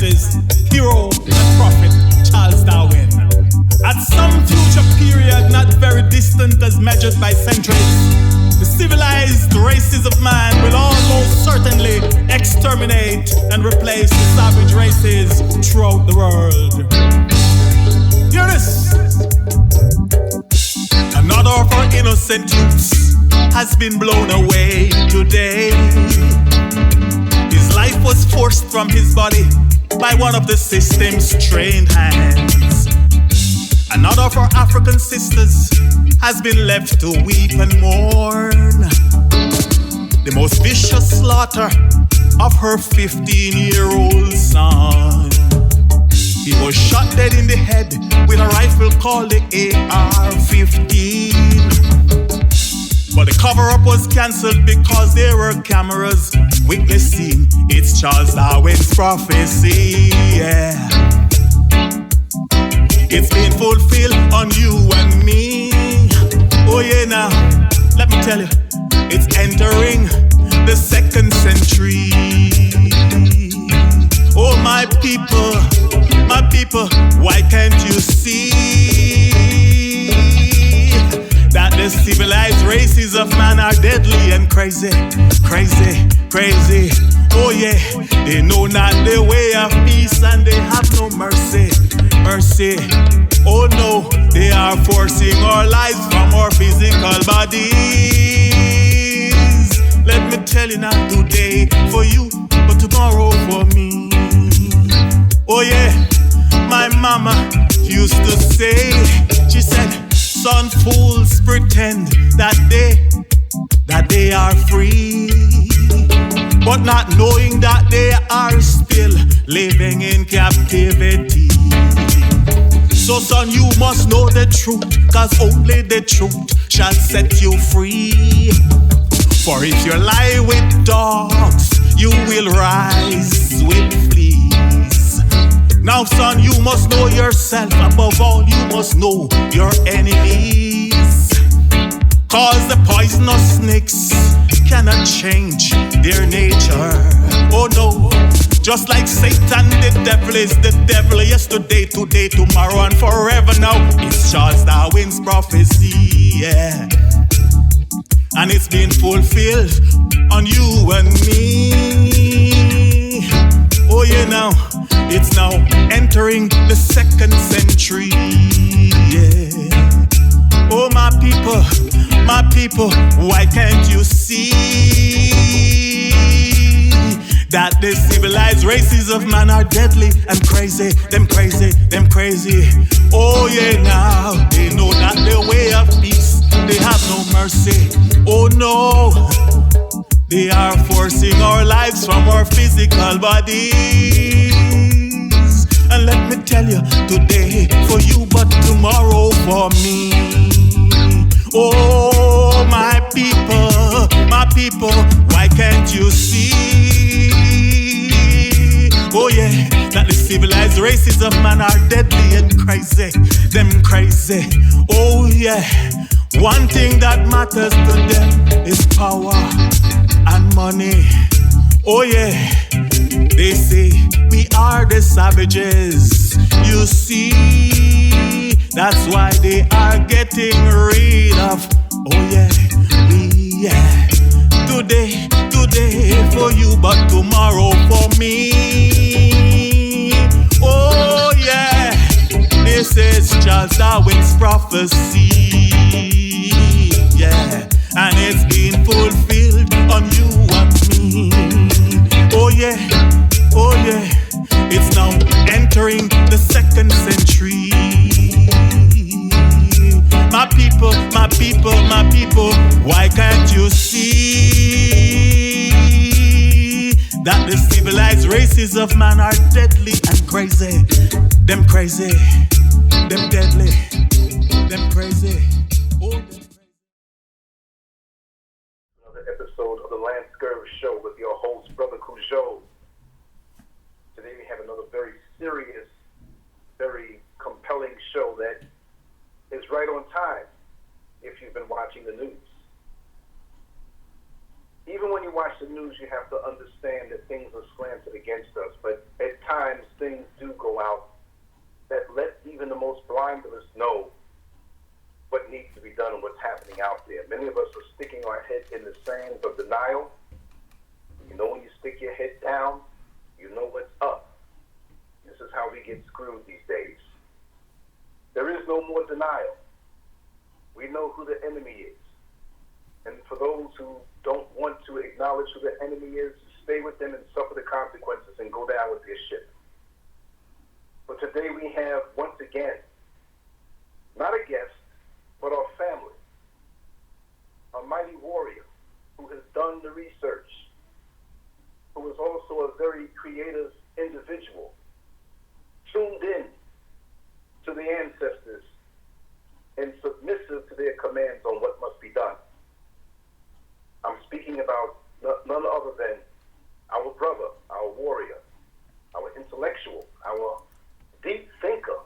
ancestors, hero and prophet Charles Darwin. At some future period not very distant as measured by centuries, the civilized races of man will almost certainly exterminate and replace the savage races throughout the world. Hear this! Another of our innocent youths has been blown away today. His life was forced from his body by one of the system's trained hands. Another of our African sisters has been left to weep and mourn the most vicious slaughter of her 15-year-old son. He was shot dead in the head with a rifle called the AR-15. But the cover-up was cancelled because there were cameras witnessing it's Charles Darwin's prophecy, yeah. It's been fulfilled on you and me. Oh yeah, now, let me tell you, it's entering the 2nd century. Oh my people, why can't you see that the civilized races of man are deadly and crazy, crazy, crazy? Oh yeah, they know not the way of peace and they have no mercy, mercy. Oh no, they are forcing our lives from our physical bodies. Let me tell you now, today for you, but tomorrow for me. Oh yeah, my mama used to say, she said, son, fools pretend that they are free, but not knowing that they are still living in captivity. So son, you must know the truth, cause only the truth shall set you free. For if you lie with dogs, you will rise with fleas. Now son, you must know yourself. Above all, you must know your enemies. Cause the poisonous snakes cannot change their nature. Oh no, just like Satan, the devil is the devil. Yesterday, today, tomorrow, and forever now. It's Charles Darwin's prophecy, yeah. And it's been fulfilled on you and me. Oh yeah, now, it's now entering the 2nd century, yeah. Oh my people, why can't you see that the civilized races of man are deadly and crazy, them crazy, them crazy? Oh yeah, now, they know not the way of peace, they have no mercy. Oh no, they are forcing our lives from our physical bodies. And let me tell you, today for you, but tomorrow for me. Oh, my people, why can't you see? Oh yeah, that the civilized races of man are deadly and crazy, them crazy. Oh yeah, one thing that matters to them is power and money. Oh yeah, they say we are the savages. You see, that's why they are getting rid of. Oh yeah, yeah. Today for you, but tomorrow for me. Oh yeah, this is Charles Darwin's prophecy. Yeah, and it's been fulfilled on you and me. Oh yeah, it's now entering the 2nd century. My people, why can't you see that the civilized races of man are deadly and crazy? Them crazy, them deadly, them crazy. Oh, them crazy. Another episode of the LanceScurv Show with your host, Brother Cujo. Today we have another very serious, very compelling show that is right on time if you've been watching the news. Even when you watch the news, you have to understand that things are slanted against us. But at times, things do go out that let even the most blind of us know what needs to be done and what's happening out there. Many of us are sticking our head in the sand of denial. You know, when you stick your head down, you know what's up. This is how we get screwed these days. There is no more denial. We know who the enemy is. And for those who don't want to acknowledge who the enemy is, stay with them and suffer the consequences and go down with their ship. But today we have, once again, not a guest, but our family, a mighty warrior who has done the research, who is also a very creative individual, tuned in to the ancestors and submissive to their commands on what must be done. I'm speaking about none other than our brother, our warrior, our intellectual, our deep thinker,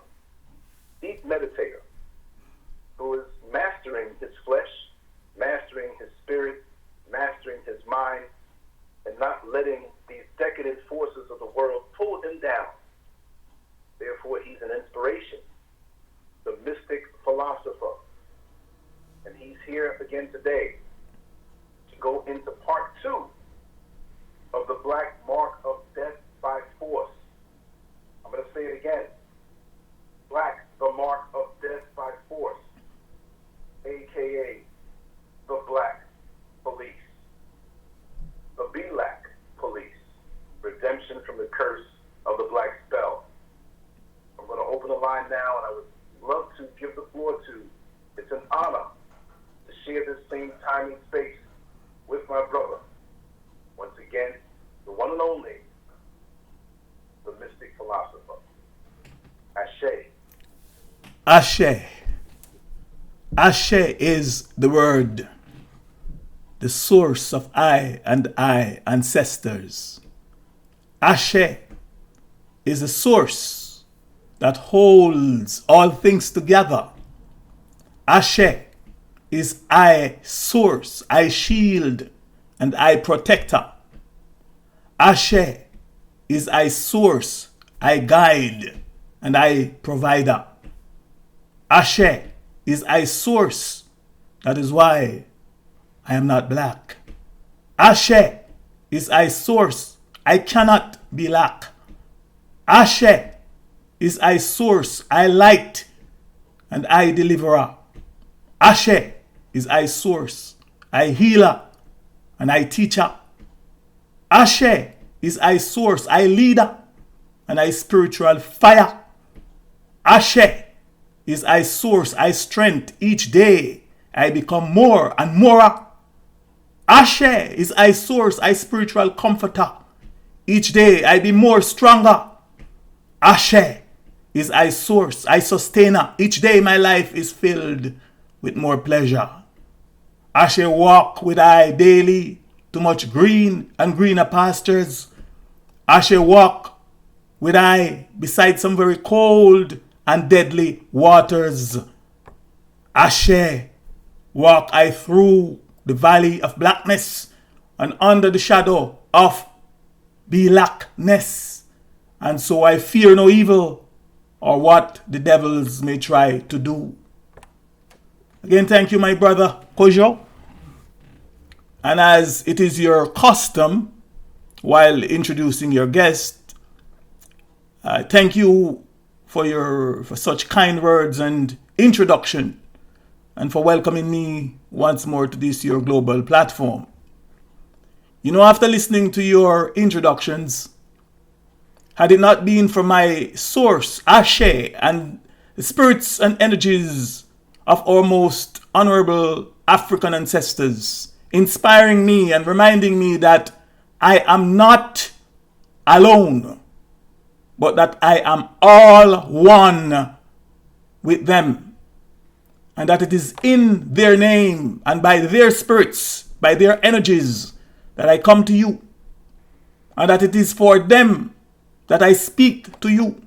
deep meditator, who is mastering his flesh, mastering his spirit, mastering his mind, and not letting these decadent forces of the world pull him down. Therefore, he's an inspiration, the Mystic Philosopher. And he's here again today to go into part 2 of the Black Mark of Death by Force. I'm going to say it again. Black, the Mark of Death by Force, a.k.a. the Black Police, the BLAC Police, redemption from the curse of the Black Spell. I'm going to open the line now, and I would love to give the floor to, it's an honor to share this same time and space with my brother. Once again, the one and only, the Mystic Philosopher. Ashe. Ashe. Ashe is the word, the source of I and I ancestors. Ashe is the source that holds all things together. Ashe is I source, I shield, and I protector. Ashe is I source, I guide, and I provider. Ashe is I source. That is why I am not black. Ashe is I source. I cannot be lack. Ashe is I source. I light and I deliverer. Ashe is I source. I healer and I teacher. Ashe is I source. I leader and I spiritual fire. Ashe is I source, I strength. Each day I become more and more. Ashe is I source, I spiritual comforter. Each day I be more stronger. Ashe is I source, I sustainer. Each day my life is filled with more pleasure. Ashe walk with I daily to much green and greener pastures. Ashe walk with I beside some very cold and deadly waters. Ashe, walk I through the valley of blackness and under the shadow of blackness. And so I fear no evil or what the devils may try to do. Again, thank you, my brother Kojo. And as it is your custom, while introducing your guest, thank you for such kind words and introduction, and for welcoming me once more to this your global platform. You know, after listening to your introductions, had it not been for my source, Ashe, and the spirits and energies of our most honorable African ancestors, inspiring me and reminding me that I am not alone, but that I am all one with them, and that it is in their name and by their spirits, by their energies, that I come to you, and that it is for them that I speak to you,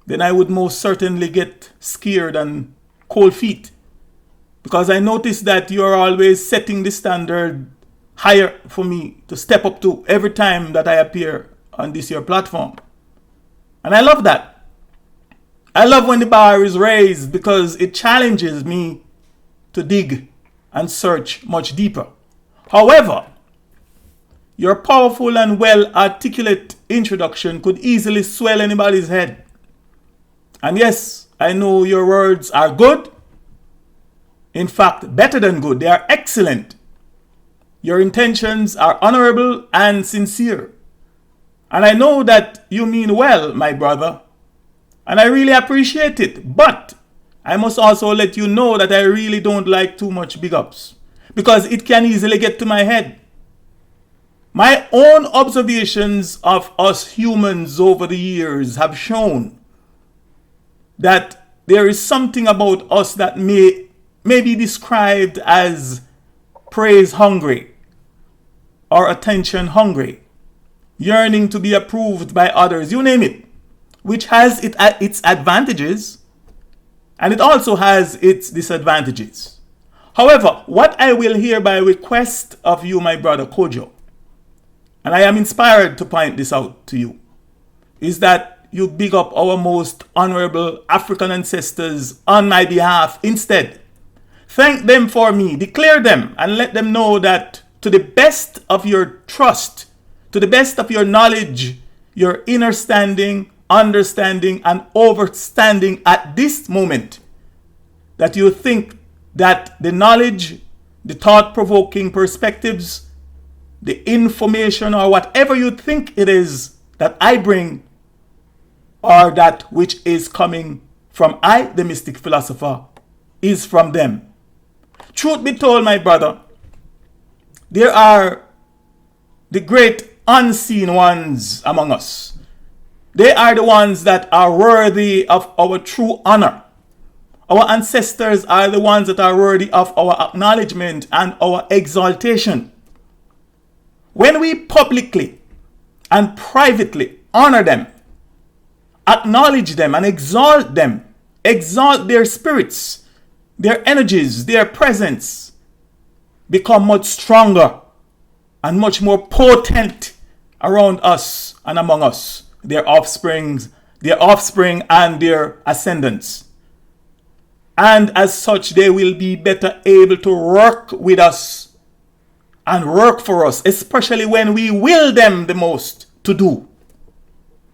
then I would most certainly get scared and cold feet, because I notice that you are always setting the standard higher for me to step up to every time that I appear on this your platform. And I love that. I love when the bar is raised because it challenges me to dig and search much deeper. However, your powerful and well-articulate introduction could easily swell anybody's head. And yes, I know your words are good. In fact, better than good. They are excellent. Your intentions are honorable and sincere. And I know that you mean well, my brother. And I really appreciate it. But I must also let you know that I really don't like too much big ups, because it can easily get to my head. My own observations of us humans over the years have shown that there is something about us that may be described as praise hungry or attention hungry, yearning to be approved by others, you name it, which has its advantages and it also has its disadvantages. However, what I will hereby request of you, my brother Kojo, and I am inspired to point this out to you, is that you big up our most honorable African ancestors on my behalf instead. Thank them for me, declare them, and let them know that to the best of your trust, to the best of your knowledge, your understanding, and overstanding at this moment, that you think that the knowledge, the thought-provoking perspectives, the information, or whatever you think it is that I bring, or that which is coming from I, the Mystic Philosopher, is from them. Truth be told, my brother, there are the great unseen ones among us. They are the ones that are worthy of our true honor. Our ancestors are the ones that are worthy of our acknowledgement and our exaltation. When we publicly and privately honor them, acknowledge them and exalt them, exalt their spirits, their energies, their presence, become much stronger and much more potent around us and among us, their offspring and their ascendants. And as such, they will be better able to work with us and work for us, especially when we will them the most to do.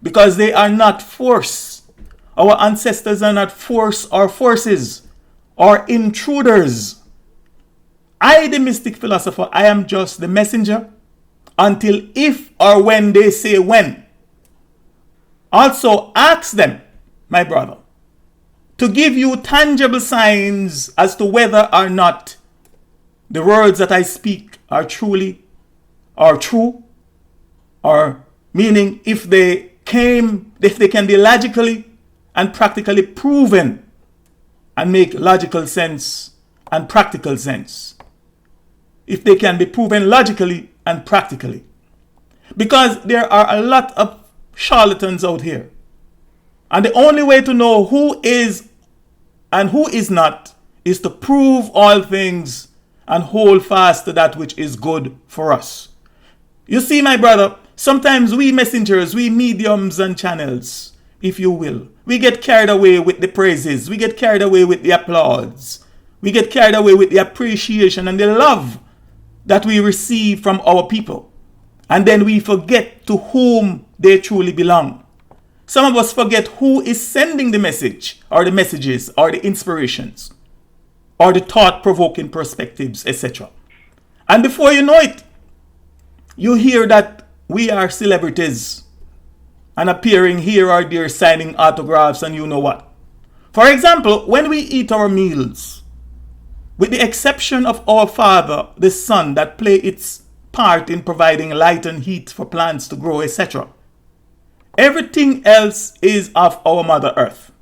Because they are not force. Our ancestors are not force or forces or intruders. I, the Mystic Philosopher, I am just the messenger until if or when they say when. Also, ask them, my brother, to give you tangible signs as to whether or not the words that I speak are true, or meaning if they can be logically and practically proven and make logical sense and practical sense. If they can be proven logically and practically. Because there are a lot of charlatans out here. And the only way to know who is and who is not is to prove all things and hold fast to that which is good for us. You see, my brother, sometimes we messengers, we mediums and channels, if you will, we get carried away with the praises, we get carried away with the applause, we get carried away with the appreciation and the love that we receive from our people. And then we forget to whom they truly belong. Some of us forget who is sending the message, or the messages, or the inspirations, or the thought-provoking perspectives, etc. And before you know it, you hear that we are celebrities and appearing here or there signing autographs and you know what. For example, when we eat our meals, with the exception of our Father, the Sun, that play its part in providing light and heat for plants to grow, etc., everything else is of our Mother Earth,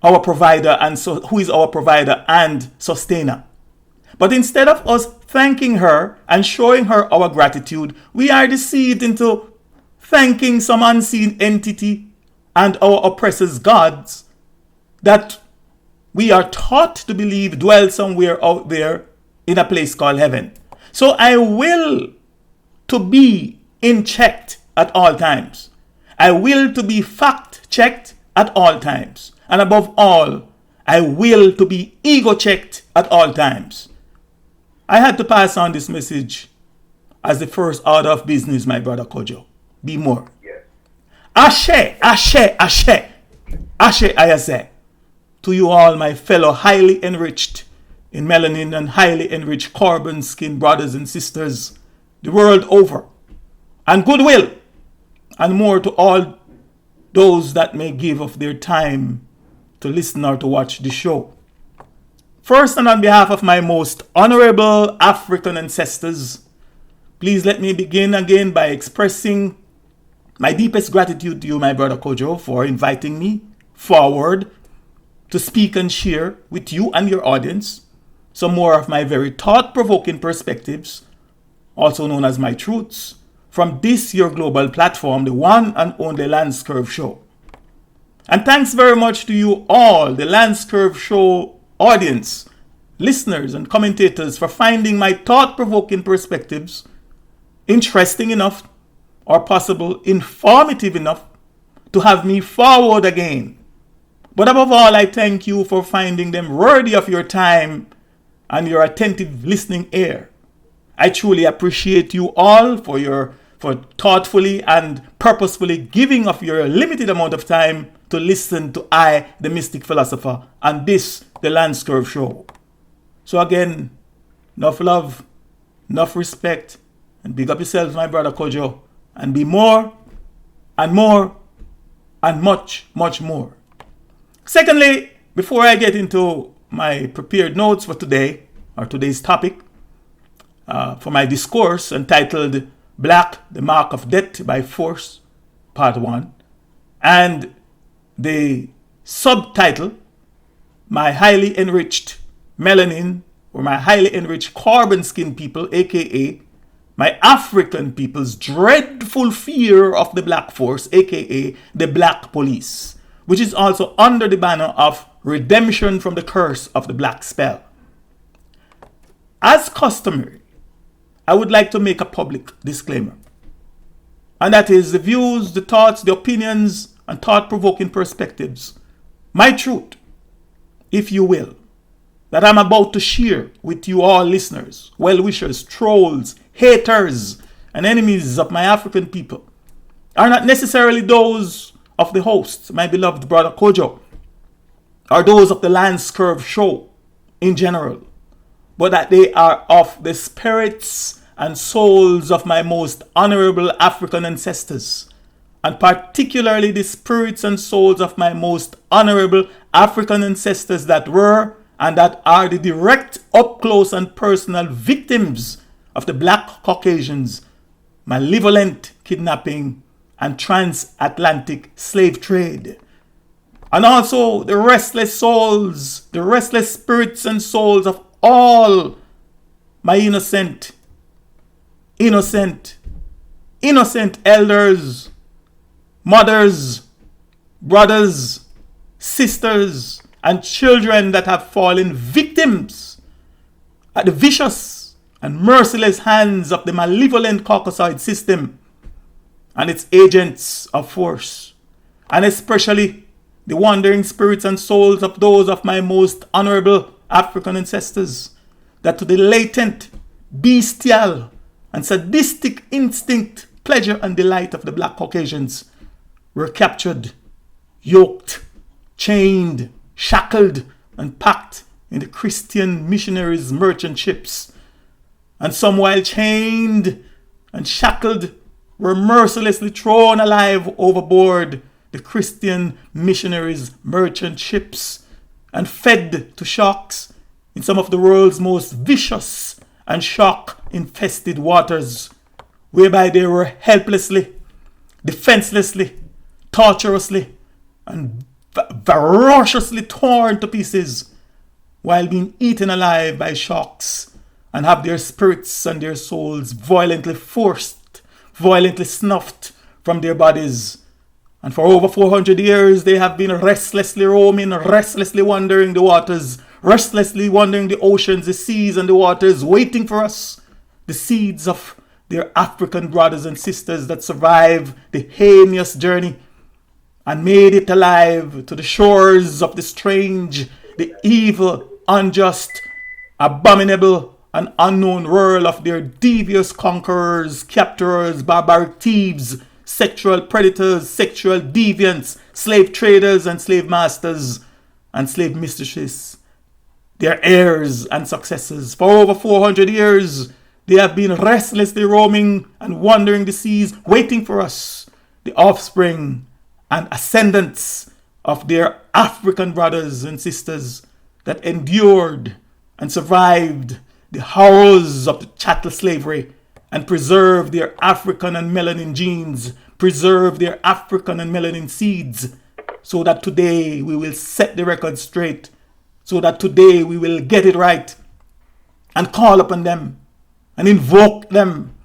our provider, and so who is our provider and sustainer. But instead of us thanking her and showing her our gratitude, we are deceived into thanking some unseen entity and our oppressors' gods that we are taught to believe dwell somewhere out there in a place called heaven. So I will to be in checked at all times. I will to be fact checked at all times. And above all, I will to be ego checked at all times. I had to pass on this message as the first order of business, my brother Kojo. Be more. Yes. Ashe, ashe, ashe. Ashe, I say. To you all, my fellow highly enriched in melanin and highly enriched carbon skin brothers and sisters the world over. And goodwill and more to all those that may give of their time to listen or to watch the show. First, and on behalf of my most honorable African ancestors, please let me begin again by expressing my deepest gratitude to you, my brother Kojo, for inviting me forward to speak and share with you and your audience some more of my very thought-provoking perspectives, also known as my truths, from this your global platform, the one and only LanceScurv Show. And thanks very much to you all, the LanceScurv Show audience, listeners and commentators, for finding my thought-provoking perspectives interesting enough or possible informative enough to have me forward again. But above all, I thank you for finding them worthy of your time and your attentive listening ear. I truly appreciate you all for thoughtfully and purposefully giving of your limited amount of time to listen to I, the Mystic Philosopher, and this, the LanceScurv Show. So again, enough love, enough respect, and big up yourself, my brother Kojo, and be more and more and much, much more. Secondly, before I get into my prepared notes for today, or today's topic, for my discourse entitled Black, the Mark of Death by Force, Part 1, and the subtitle, My Highly Enriched Melanin, or My Highly Enriched Carbon Skin People, aka My African People's Dreadful Fear of the Black Force, aka the Black Police, which is also under the banner of Redemption from the Curse of the Black Spell. As customary, I would like to make a public disclaimer, and that is the views, the thoughts, the opinions, and thought-provoking perspectives, my truth, if you will, that I'm about to share with you all listeners, well-wishers, trolls, haters, and enemies of my African people, are not necessarily those of the host, my beloved brother Kojo, or those of the LanceScurv Show in general, but that they are of the spirits and souls of my most honorable African ancestors, and particularly the spirits and souls of my most honorable African ancestors that were and that are the direct, up-close and personal victims of the Black Caucasians' malevolent kidnapping and transatlantic slave trade. And also the restless souls, the restless spirits and souls of all my innocent elders, mothers, brothers, sisters, and children that have fallen victims at the vicious and merciless hands of the malevolent Caucasoid system and its agents of force, and especially the wandering spirits and souls of those of my most honorable African ancestors, that to the latent, bestial, and sadistic instinct, pleasure, and delight of the Black Caucasians were captured, yoked, chained, shackled, and packed in the Christian missionaries' merchant ships. And some, while chained and shackled, were mercilessly thrown alive overboard the Christian missionaries' merchant ships and fed to sharks in some of the world's most vicious and shark-infested waters, whereby they were helplessly, defenselessly, torturously, and ferociously torn to pieces while being eaten alive by sharks, and have their spirits and their souls violently forced, violently snuffed from their bodies. And for over 400 years, they have been restlessly roaming, restlessly wandering the waters, restlessly wandering the oceans, the seas, and the waters, waiting for us the seeds of their African brothers and sisters that survived the heinous journey and made it alive to the shores of the strange, the evil, unjust, abominable, and unknown world of their devious conquerors, captorers, barbaric thieves, sexual predators, sexual deviants, slave traders and slave masters, and slave mistresses, their heirs and successors. For over 400 years, they have been restlessly roaming and wandering the seas, waiting for us, the offspring and ascendants of their African brothers and sisters that endured and survived the horrors of the chattel slavery and preserved their African and melanin genes, preserved their African and melanin seeds, so that today we will set the record straight, so that today we will get it right and call upon them and invoke them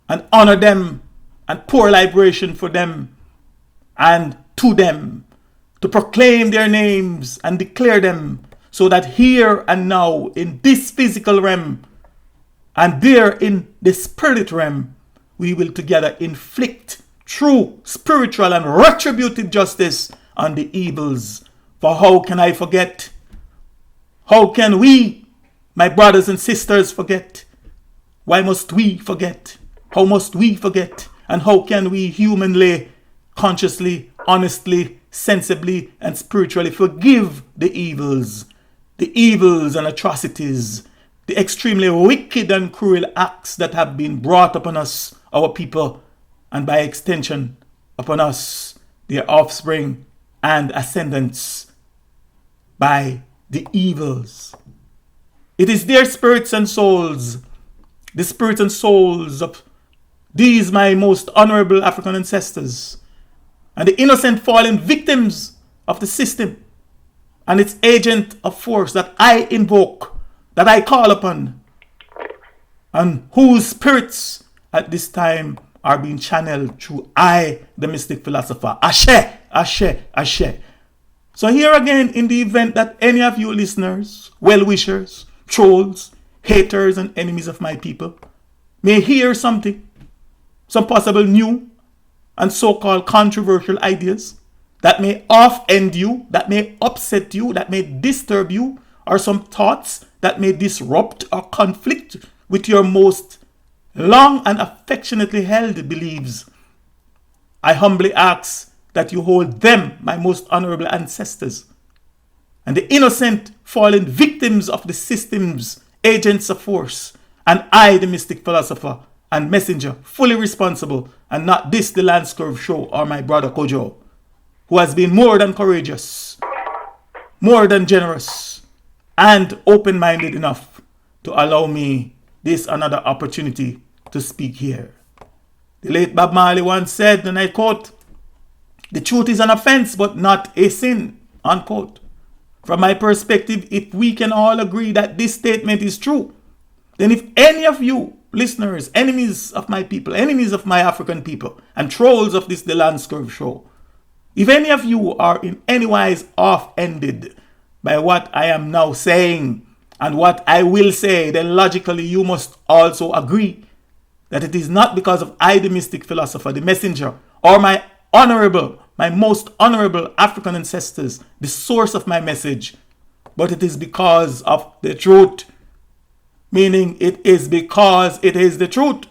and honor them and pour liberation for them and to them, to proclaim their names and declare them, so that here and now in this physical realm and there in the spirit realm, we will together inflict true spiritual and retributive justice on the evils. For how can I forget? How can we, my brothers and sisters, forget? Why must we forget? How must we forget? And how can we humanly, consciously, honestly, sensibly, and spiritually forgive the evils and atrocities, the extremely wicked and cruel acts that have been brought upon us, our people, and by extension upon us, their offspring and ascendants, by the evils. It is their spirits and souls, the spirits and souls of these my most honorable African ancestors, and the innocent fallen victims of the system and its agent of force that I invoke, that I call upon, and whose spirits at this time are being channeled through I, the Mystic Philosopher. Ashe, Ashe, Ashe. So here again, in the event that any of you listeners, well-wishers, trolls, haters, and enemies of my people may hear something, some possible new and so-called controversial ideas that may offend you, that may upset you, that may disturb you, or some thoughts that may disrupt or conflict with your most long and affectionately held beliefs, I humbly ask that you hold them, my most honorable ancestors, and the innocent fallen victims of the system's agents of force, and I, the Mystic Philosopher and Messenger, fully responsible, and not this, the LanceScurv Show, or my brother Kojo, who has been more than courageous, more than generous, and open-minded enough to allow me this another opportunity to speak here. The late Bob Marley once said, and I quote, "The truth is an offense, but not a sin," unquote. From my perspective, if we can all agree that this statement is true, then if any of you listeners, enemies of my people, enemies of my African people, and trolls of this, the LanceScurv Show, if any of you are in any wise offended by what I am now saying and what I will say, then logically you must also agree that it is not because of I, the Mystic Philosopher, the Messenger, or my most honorable African ancestors, the source of my message, but it is because of the truth. Meaning it is because it is the truth.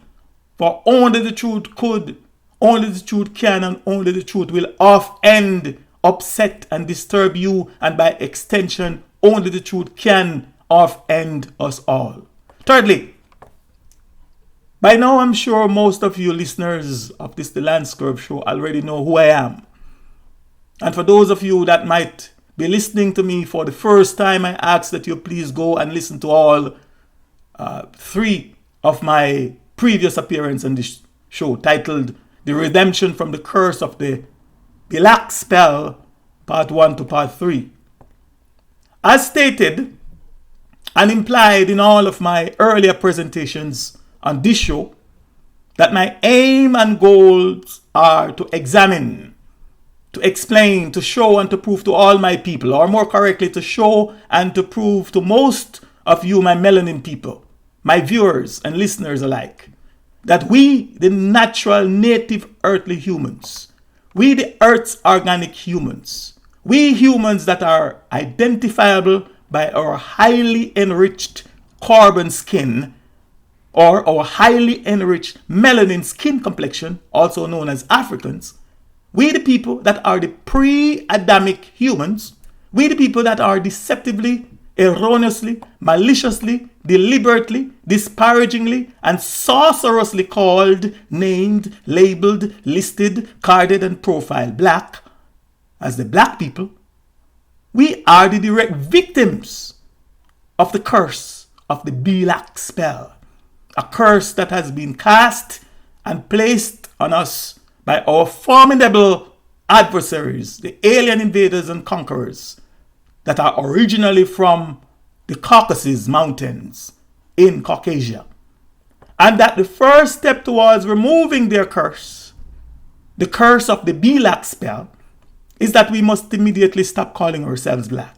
For only the truth could, only the truth can, and only the truth will offend, upset, and disturb you, and by extension, only the truth can offend us all. Thirdly, by now I'm sure most of you listeners of this, the LanceScurv Show, already know who I am. And for those of you that might be listening to me for the first time, I ask that you please go and listen to all 3 of my previous appearances on this show, titled The Redemption from the Curse of the Black Spell, Part 1 to Part 3. As stated and implied in all of my earlier presentations on this show, that my aim and goals are to examine, to explain, to show, and to prove to all my people, or more correctly, to show and to prove to most of you, my melanin people, my viewers and listeners alike, that we, the natural native earthly humans, we the earth's organic humans, we humans that are identifiable by our highly enriched carbon skin or our highly enriched melanin skin complexion, also known as Africans, we the people that are the pre-Adamic humans, we the people that are deceptively, erroneously, maliciously, deliberately, disparagingly, and sorcerously called, named, labeled, listed, carded, and profiled black, as the black people, we are the direct victims of the curse of the black spell, a curse that has been cast and placed on us by our formidable adversaries, the alien invaders and conquerors that are originally from the Caucasus Mountains in Caucasia. And that the first step towards removing their curse, the curse of the black spell, is that we must immediately stop calling ourselves black.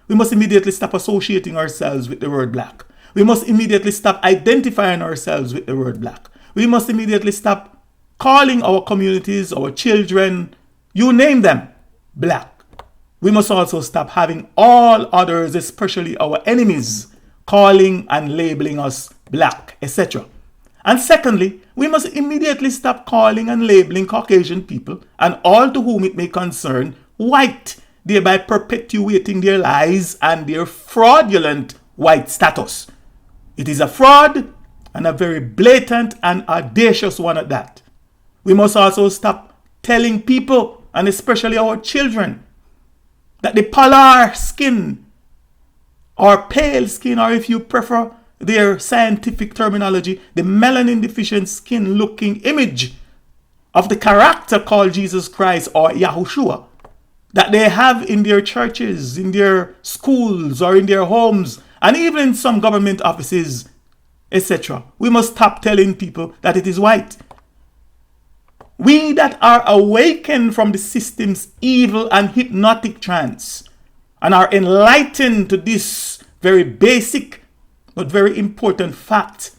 We must immediately stop associating ourselves with the word black. We must immediately stop identifying ourselves with the word black. We must immediately stop calling our communities, our children, you name them, black. We must also stop having all others, especially our enemies, calling and labeling us black, etc. And secondly, we must immediately stop calling and labeling Caucasian people and all to whom it may concern white, thereby perpetuating their lies and their fraudulent white status. It is a fraud, and a very blatant and audacious one at that. We must also stop telling people, and especially our children, that the polar skin or pale skin, or if you prefer their scientific terminology, the melanin deficient skin looking image of the character called Jesus Christ or Yahushua that they have in their churches, in their schools, or in their homes, and even in some government offices, etc. We must stop telling people that it is white. We that are awakened from the system's evil and hypnotic trance and are enlightened to this very basic but very important fact,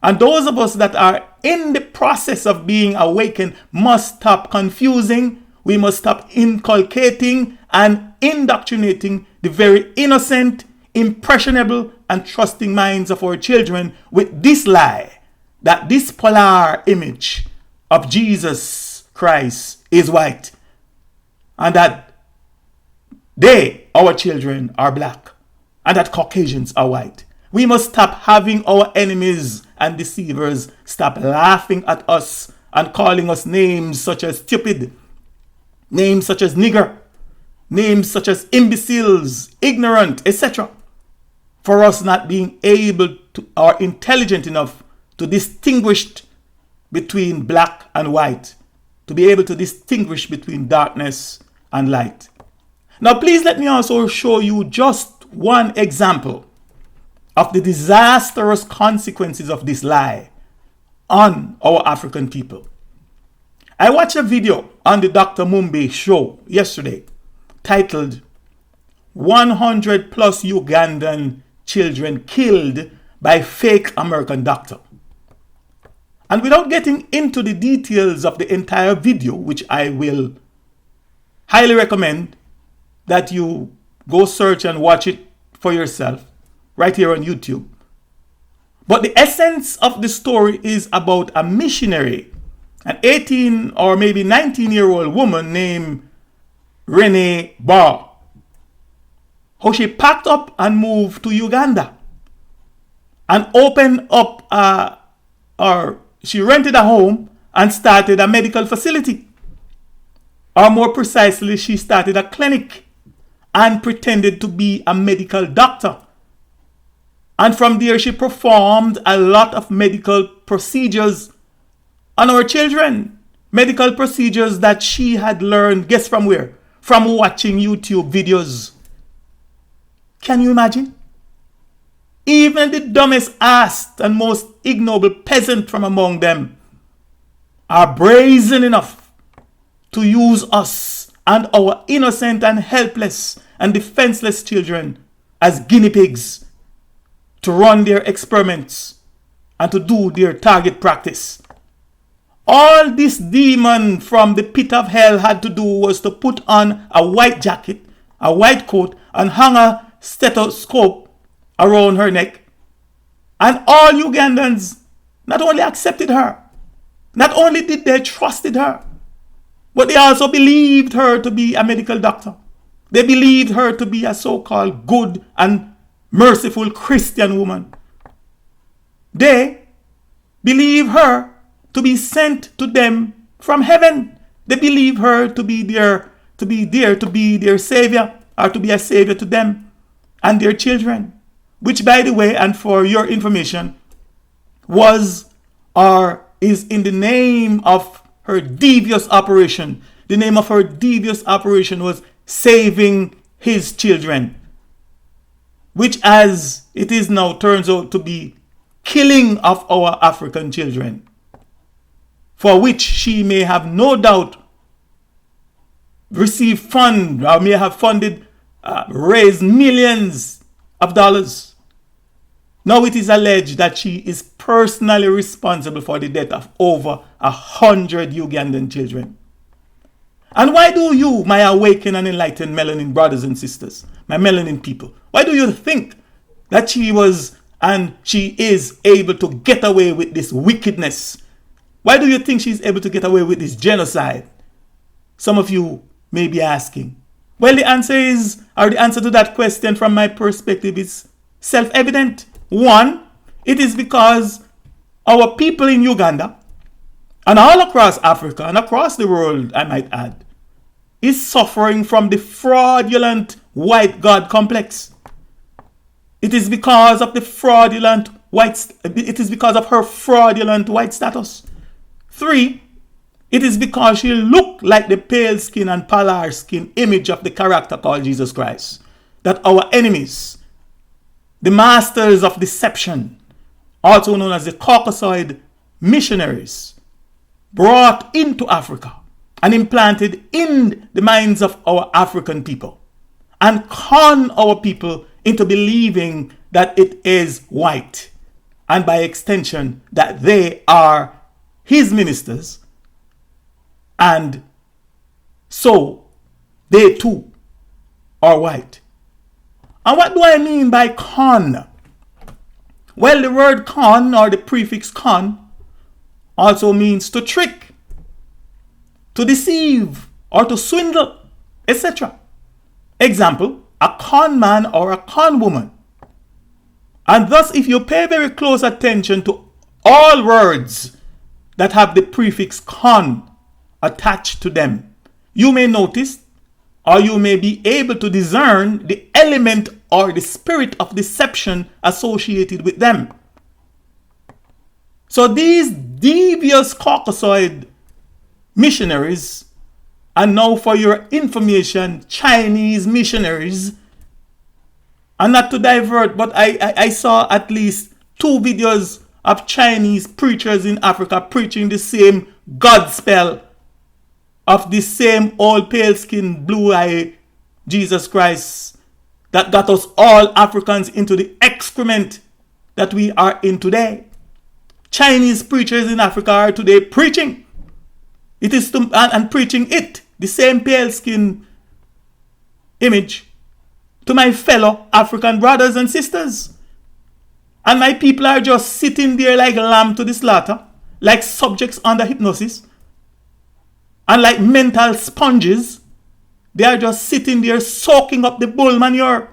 and those of us that are in the process of being awakened must stop confusing, we must stop inculcating and indoctrinating the very innocent, impressionable, and trusting minds of our children with this lie, that this polar image of Jesus Christ is white, and that they, our children, are black, and that Caucasians are white. We must stop having our enemies and deceivers stop laughing at us and calling us names such as stupid, names such as nigger, names such as imbeciles, ignorant, etc. For us not being able to or intelligent enough to distinguish between black and white, to be able to distinguish between darkness and light. Now please let me also show you just one example of the disastrous consequences of this lie on our African people. I watched a video on the Dr. Mumbe show yesterday titled 100 plus Ugandan children killed by fake American doctor. And without getting into the details of the entire video, which I will highly recommend that you go search and watch it for yourself right here on YouTube. But the essence of the story is about a missionary, an 18 or maybe 19-year-old woman named Renee Barr. How she packed up and moved to Uganda and opened up she rented a home and started a medical facility. Or more precisely, she started a clinic and pretended to be a medical doctor. And from there, she performed a lot of medical procedures on our children. Medical procedures that she had learned, guess from where? From watching YouTube videos. Can you imagine? Even the dumbest ass and most ignoble peasant from among them are brazen enough to use us and our innocent and helpless and defenseless children as guinea pigs to run their experiments and to do their target practice. All this demon from the pit of hell had to do was to put on a white jacket, a white coat, and hang a stethoscope around her neck. And all Ugandans not only accepted her, not only did they trusted her, but they also believed her to be a medical doctor. They believed her to be a so-called good and merciful Christian woman. They believe her to be sent to them from heaven. They believe her to be their savior, or to be a savior to them and their children. Which, by the way, and for your information, was or is in the name of her devious operation. The name of her devious operation was saving his children, which, as it is now, turns out to be killing of our African children, for which she may have no doubt received fund, or may have funded, raised millions of dollars. Now it is alleged that she is personally responsible for the death of over 100 Ugandan children. And why do you, my awakened and enlightened melanin brothers and sisters, my melanin people, why do you think that she was and she is able to get away with this wickedness? Why do you think she's able to get away with this genocide? Some of you may be asking. Well, the answer to that question from my perspective is self-evident. One, it is because our people in Uganda, and all across Africa and across the world, I might add, is suffering from the fraudulent white God complex. It is because of her fraudulent white status. Three, it is because she looked like the pale skin and pallor skin image of the character called Jesus Christ, that our enemies, the masters of deception, also known as the Caucasoid missionaries, brought into Africa and implanted in the minds of our African people, and con our people into believing that it is white, and by extension that they are his ministers, and so they too are white. And what do I mean by con? Well, the word con, or the prefix con, also means to trick, to deceive, or to swindle, etc. Example, a con man or a con woman. And thus, if you pay very close attention to all words that have the prefix con attached to them, you may notice, or you may be able to discern the element or the spirit of deception associated with them. So these devious Caucasoid missionaries, and now for your information, Chinese missionaries, and not to divert, but I saw at least 2 videos of Chinese preachers in Africa preaching the same Godspell of the same old pale-skinned, blue-eyed Jesus Christ that got us all Africans into the excrement that we are in today. Chinese preachers in Africa are today preaching. It is and preaching it, the same pale-skinned image, to my fellow African brothers and sisters. And my people are just sitting there like lamb to the slaughter, like subjects under hypnosis, and like mental sponges. They are just sitting there soaking up the bull manure.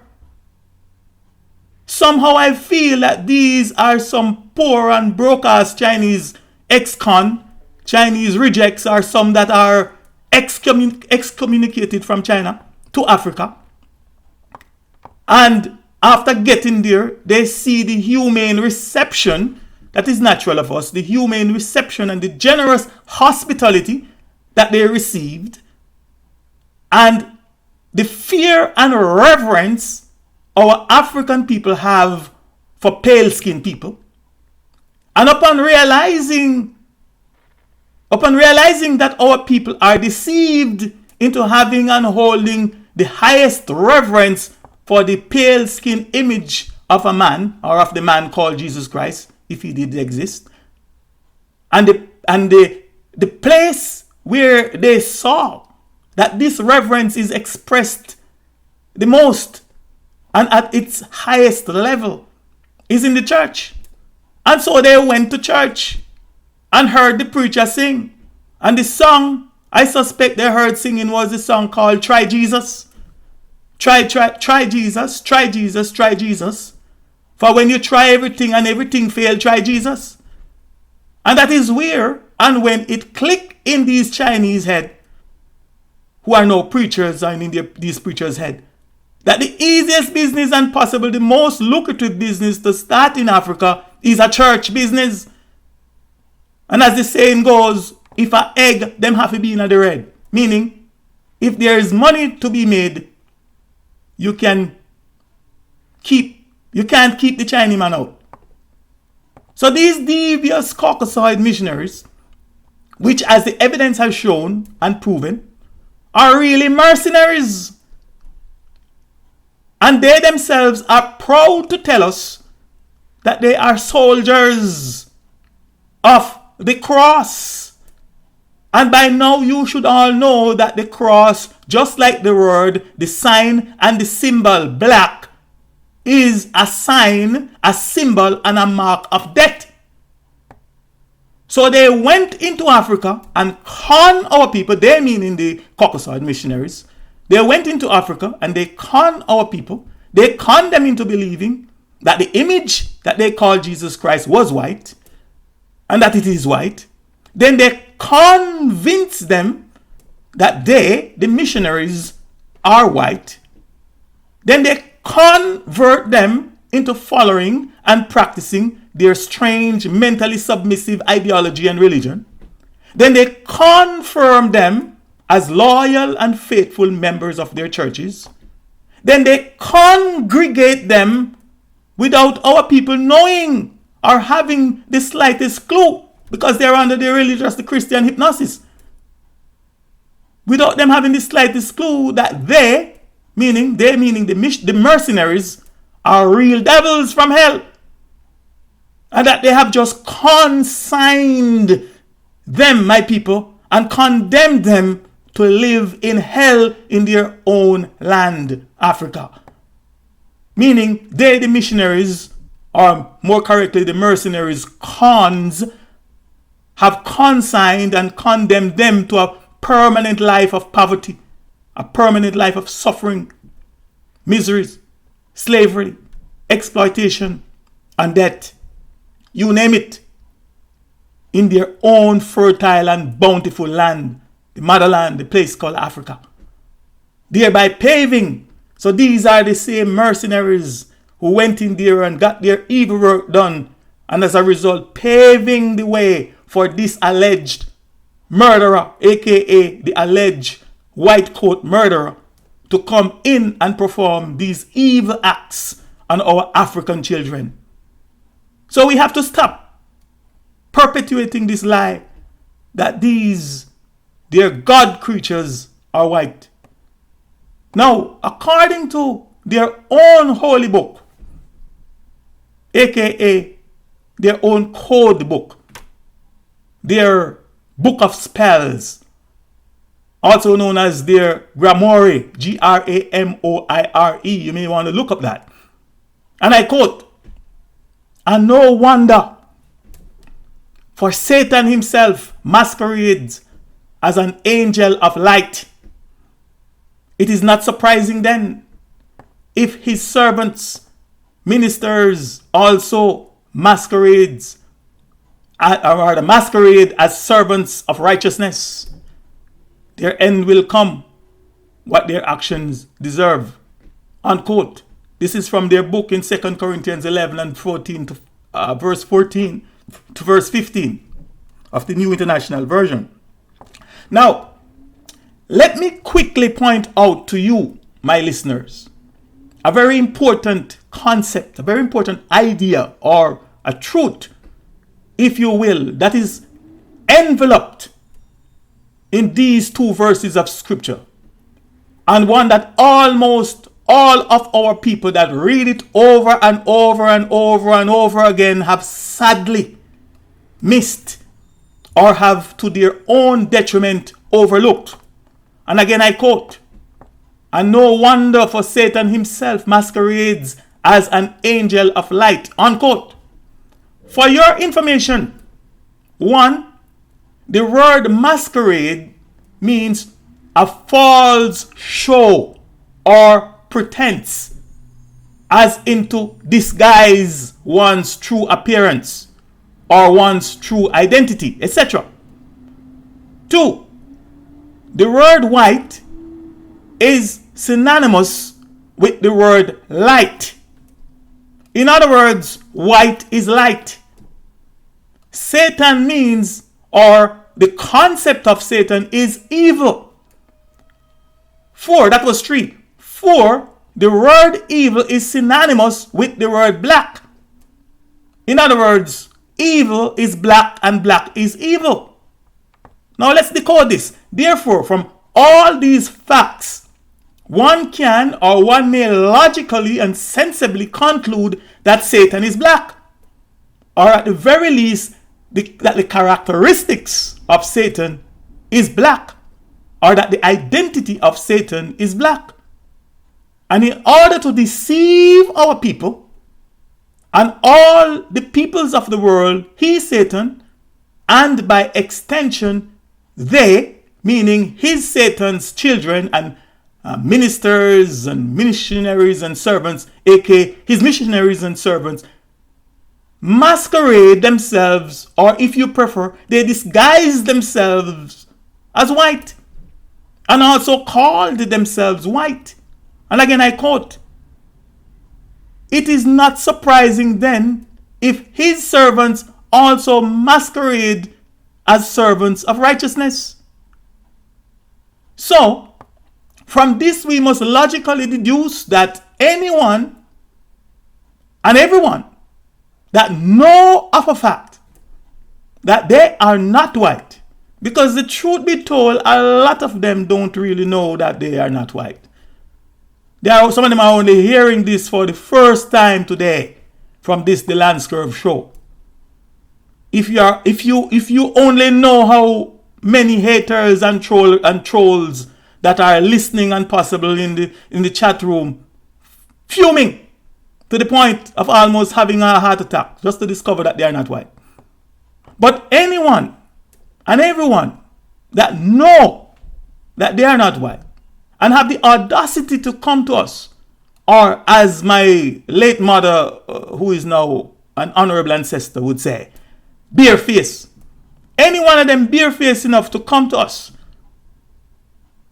Somehow I feel that these are some poor and broke-ass Chinese ex-con, Chinese rejects, or some that are excommunicated from China to Africa. And after getting there, they see the humane reception that is natural of us, the humane reception and the generous hospitality that they received, and the fear and reverence our African people have for pale-skinned people. And upon realizing that our people are deceived into having and holding the highest reverence for the pale-skinned image of a man, or of the man called Jesus Christ, if he did exist. And the place where they saw that this reverence is expressed the most and at its highest level is in the church. And so they went to church and heard the preacher sing. And the song I suspect they heard singing was the song called Try Jesus. Try Jesus, try Jesus, try Jesus. For when you try everything and everything failed, try Jesus. And that is where, and when it clicked in these Chinese head, who are no preachers and in these preachers' head, that the easiest business and possible the most lucrative business to start in Africa is a church business. And as the saying goes, if an egg, them have to be in the red. Meaning, if there is money to be made, you can't keep the Chinese man out. So these devious Caucasoid missionaries, which as the evidence has shown and proven, are really mercenaries. And they themselves are proud to tell us that they are soldiers of the cross. And by now you should all know that the cross, just like the word, the sign and the symbol black, is a sign, a symbol, and a mark of death. So they went into Africa and conned our people, they meaning the Caucasoid missionaries. They went into Africa and they conned our people. They conned them into believing that the image that they called Jesus Christ was white and that it is white. Then they convinced them that they, the missionaries, are white. Then they convert them into following and practicing their strange, mentally submissive ideology and religion. Then they confirm them as loyal and faithful members of their churches. Then they congregate them without our people knowing or having the slightest clue, because they're under the religious, the Christian hypnosis. Without them having the slightest clue that they, meaning the mercenaries, are real devils from hell. And that they have just consigned them, my people, and condemned them to live in hell in their own land, Africa. Meaning they, the missionaries, or more correctly, the mercenaries, have consigned and condemned them to a permanent life of poverty, a permanent life of suffering, miseries, slavery, exploitation, and death. You name it, in their own fertile and bountiful land, the motherland, the place called Africa. Thereby paving. So these are the same mercenaries who went in there and got their evil work done, and as a result paving the way for this alleged murderer, aka the alleged white coat murderer, to come in and perform these evil acts on our African children. So we have to stop perpetuating this lie that these, their God creatures, are white. Now, according to their own holy book, aka their own code book, their book of spells, also known as their Gramoire, Gramoire, you may want to look up that. And I quote, "And no wonder, for Satan himself masquerades as an angel of light. It is not surprising then if his servants, ministers, also masquerade as servants of righteousness. Their end will come what their actions deserve." Unquote. This is from their book in 2 Corinthians 11 and 14 to verse 14 to verse 15 of the New International Version. Now, let me quickly point out to you, my listeners, a very important concept, a very important idea, or a truth, if you will, that is enveloped in these two verses of scripture, and one that almost all of our people that read it over and over and over and over again have sadly missed or have to their own detriment overlooked. And again I quote, "And no wonder, for Satan himself masquerades as an angel of light," unquote. For your information, 1, the word masquerade means a false show or pretense, as in to disguise one's true appearance or one's true identity, etc. 2, the word white is synonymous with the word light. In other words, white is light. Satan means, or the concept of Satan is evil. 4, that was 3. 4, the word evil is synonymous with the word black. In other words, evil is black and black is evil. Now let's decode this. Therefore, from all these facts, one can or one may logically and sensibly conclude that Satan is black, or at the very least that the characteristics of Satan is black, or that the identity of Satan is black. And in order to deceive our people and all the peoples of the world, he, Satan, and by extension they, meaning his, Satan's children and ministers and missionaries and servants, aka his missionaries and servants, masquerade themselves, or if you prefer, they disguise themselves as white, and also called themselves white. And again I quote, "It is not surprising then if his servants also masquerade as servants of righteousness." So, from this we must logically deduce that anyone and everyone that know of a fact that they are not white, because the truth be told, a lot of them don't really know that they are not white. Some of them are only hearing this for the first time today from this the LanceScurv Show. If you only know how many haters and trolls that are listening and possible in the chat room, fuming to the point of almost having a heart attack just to discover that they are not white. But anyone and everyone that know that they are not white and have the audacity to come to us, or as my late mother, who is now an honorable ancestor, would say, bare face. Any one of them bare face enough to come to us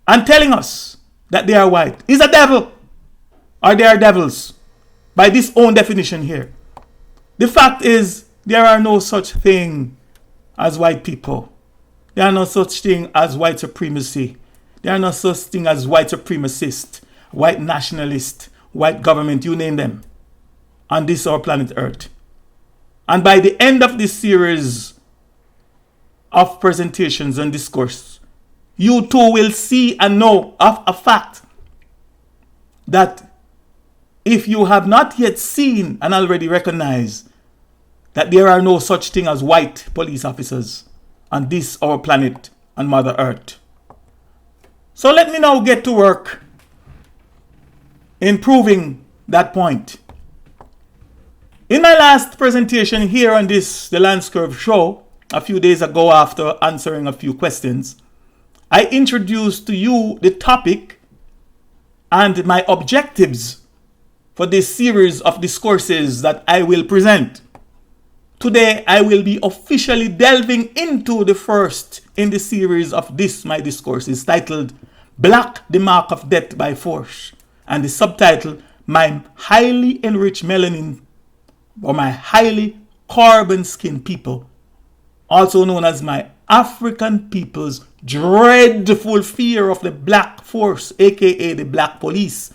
and telling us that they are white is a devil, or they are devils, by this own definition here. The fact is, there are no such thing as white people. There are no such thing as white supremacy. There are no such thing as white supremacist, white nationalist, white government, you name them, on this our planet Earth. And by the end of this series of presentations and discourse, you too will see and know of a fact that if you have not yet seen and already recognized that there are no such thing as white police officers on this our planet and Mother Earth. So let me now get to work in proving that point. In my last presentation here on this, the LanceScurv Show, a few days ago after answering a few questions, I introduced to you the topic and my objectives for this series of discourses that I will present. Today, I will be officially delving into the first in the series of this, my discourses, titled Black, the Mark of Death by Force, and the subtitle, My Highly Enriched Melanin, or My Highly Carbon-Skinned People, also known as my African people's dreadful fear of the Black Force, aka the Black Police.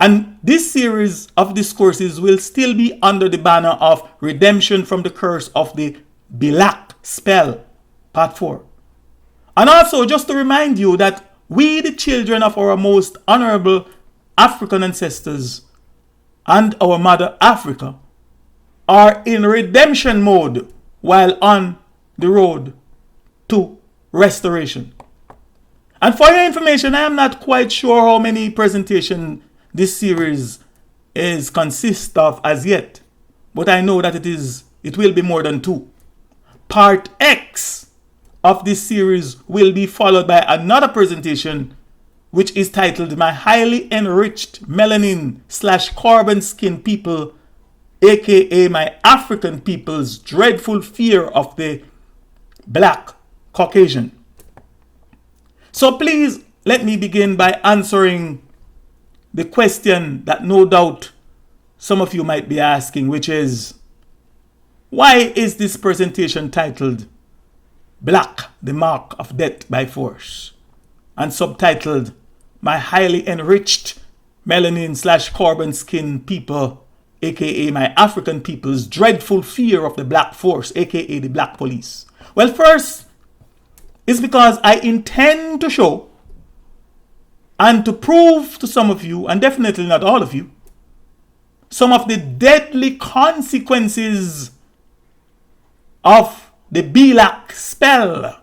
And this series of discourses will still be under the banner of Redemption from the Curse of the Black Spell, Part 4. And also, just to remind you that we, the children of our most honorable African ancestors and our mother Africa are in redemption mode while on the road to restoration. And for your information, I am not quite sure how many presentations this series is consist of as yet, but I know that it will be more than 2. Part X of this series will be followed by another presentation which is titled My Highly Enriched Melanin / Carbon Skin People, aka my African people's dreadful fear of the Black Caucasian. So please let me begin by answering the question that no doubt some of you might be asking, which is, why is this presentation titled Black, the Mark of Death by Force, and subtitled My Highly Enriched Melanin / Carbon Skin People, aka my African people's dreadful fear of the Black Force, aka the Black Police? Well, first, it's because I intend to show and to prove to some of you, and definitely not all of you, some of the deadly consequences of the Black spell,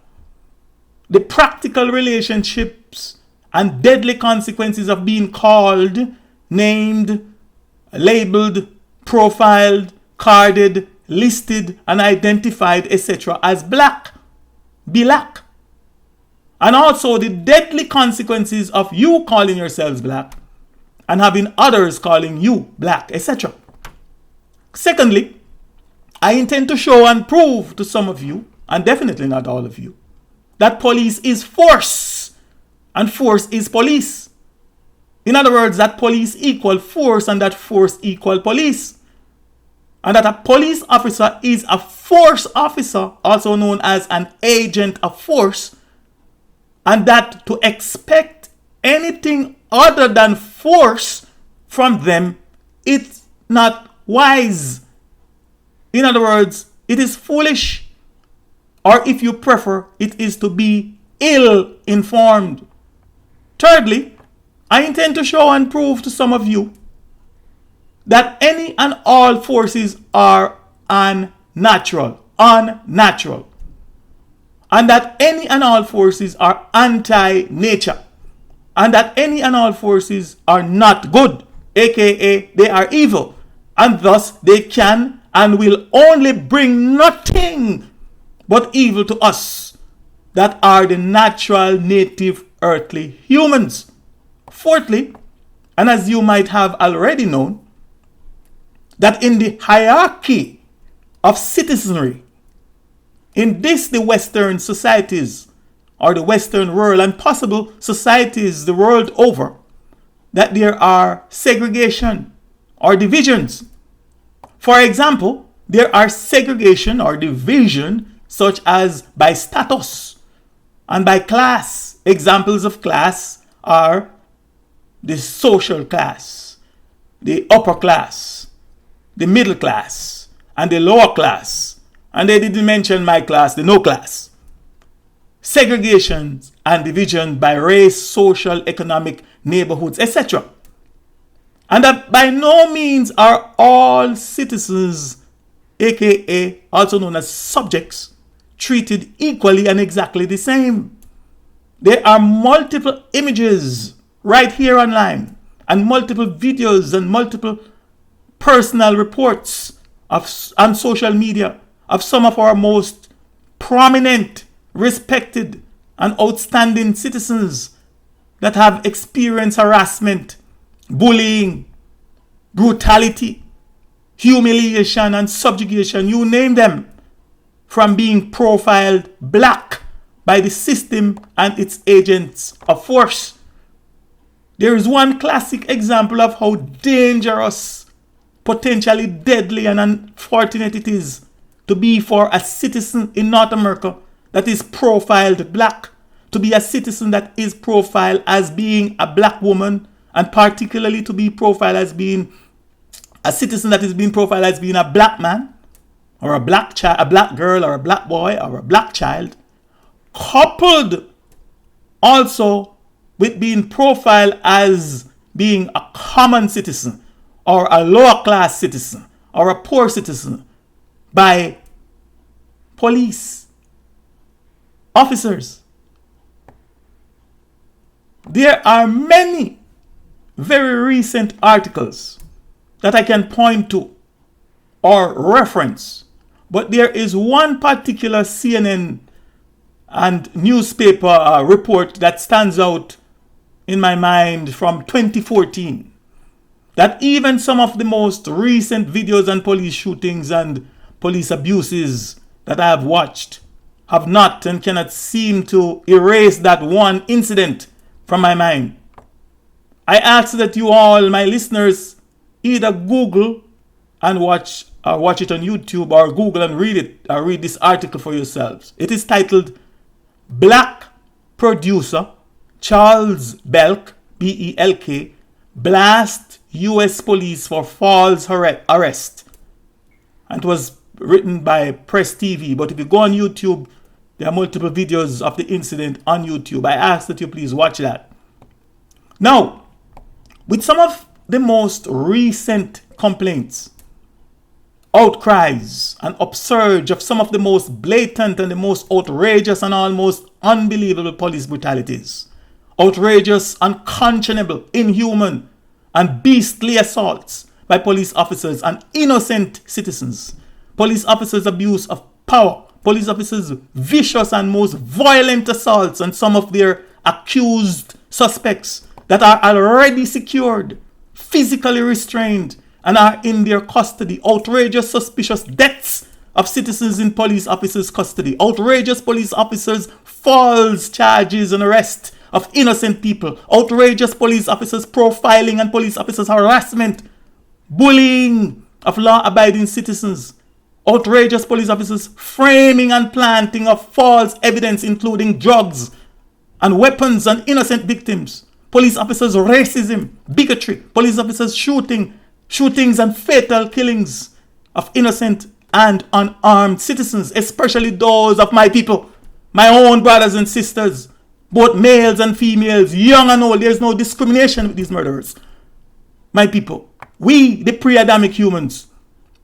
the practical relationships and deadly consequences of being called, named, labeled, profiled, carded, listed, and identified, etc. as Black. Black. And also the deadly consequences of you calling yourselves Black and having others calling you Black, etc. Secondly, I intend to show and prove to some of you, and definitely not all of you, that police is force and force is police. In other words, that police equal force and that force equal police. And that a police officer is a force officer, also known as an agent of force, and that to expect anything other than force from them, it's not wise. In other words, it is foolish, or if you prefer, it is to be ill-informed. Thirdly, I intend to show and prove to some of you that any and all forces are unnatural, and that any and all forces are anti-nature, and that any and all forces are not good, aka they are evil, and thus they can and will only bring nothing but evil to us that are the natural native earthly humans. Fourthly, and as you might have already known, that in the hierarchy of citizenry, in the Western societies, or the Western world, and possible societies the world over, that there are segregation or divisions. For example, there are segregation or division such as by status and by class. Examples of class are the social class, the upper class, the middle class, and the lower class. And they didn't mention my class, the no class. Segregation and division by race, social, economic, neighborhoods, etc. And that by no means are all citizens, aka also known as subjects, treated equally and exactly the same. There are multiple images right here online, and multiple videos and multiple personal reports on social media of some of our most prominent, respected, and outstanding citizens that have experienced harassment, bullying, brutality, humiliation, and subjugation, you name them, from being profiled Black by the system and its agents of force. There is one classic example of how dangerous, potentially deadly, and unfortunate it is to be for a citizen in North America that is profiled Black, to be a citizen that is profiled as being a Black woman, and particularly to be profiled as being a citizen that is being profiled as being a Black man, or a Black child, a Black girl, or a Black boy, or a Black child, coupled also with being profiled as being a common citizen or a lower class citizen or a poor citizen by police officers. There are many very recent articles that I can point to or reference, but there is one particular CNN and newspaper report that stands out in my mind from 2014, that even some of the most recent videos and police shootings and police abuses that I have watched have not and cannot seem to erase that one incident from my mind. I ask that you all, my listeners, either Google and watch it on YouTube, or Google and read it, or read this article for yourselves. It is titled Black Producer Charles Belk, B-E-L-K, Blast U.S. Police for False Arrest. And it was written by Press TV. But if you go on YouTube, there are multiple videos of the incident on YouTube. I ask that you please watch that. Now, with some of the most recent complaints, outcries, and upsurge of some of the most blatant and the most outrageous and almost unbelievable police brutalities, outrageous, unconscionable, inhuman, and beastly assaults by police officers and innocent citizens, police officers' abuse of power, police officers' vicious and most violent assaults on some of their accused suspects that are already secured, physically restrained, and are in their custody, outrageous suspicious deaths of citizens in police officers' custody, outrageous police officers' false charges and arrest of innocent people, outrageous police officers' profiling and police officers' harassment, bullying of law-abiding citizens, outrageous police officers' framing and planting of false evidence including drugs and weapons on innocent victims, police officers' racism, bigotry, police officers' shootings and fatal killings of innocent and unarmed citizens, especially those of my people, my own brothers and sisters, both males and females, young and old. There's no discrimination with these murderers. My people, we, the pre-Adamic humans,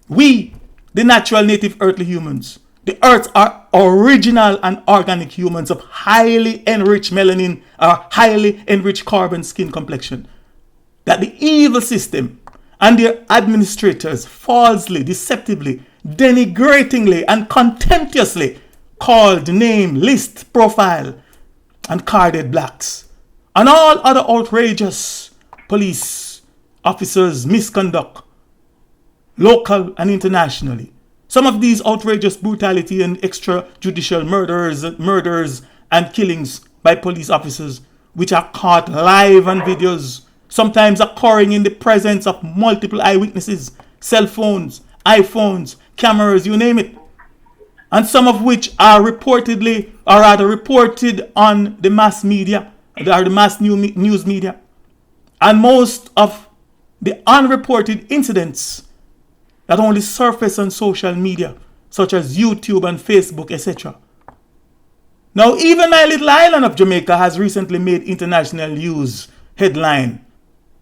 we, the natural native earthly humans, the earths are original and organic humans of highly enriched melanin or highly enriched carbon skin complexion, that the evil system and their administrators falsely, deceptively, denigratingly, and contemptuously called, name, list, profile, and carded blacks, and all other outrageous police officers' misconduct, local and internationally. Some of these outrageous brutality and extrajudicial murders and killings by police officers, which are caught live on videos, sometimes occurring in the presence of multiple eyewitnesses, cell phones, iPhones, cameras, you name it. And some of which are reportedly, or rather reported on the mass media, or the mass news media. And most of the unreported incidents that only surface on social media, such as YouTube and Facebook, etc. Now, even my little island of Jamaica has recently made international news headline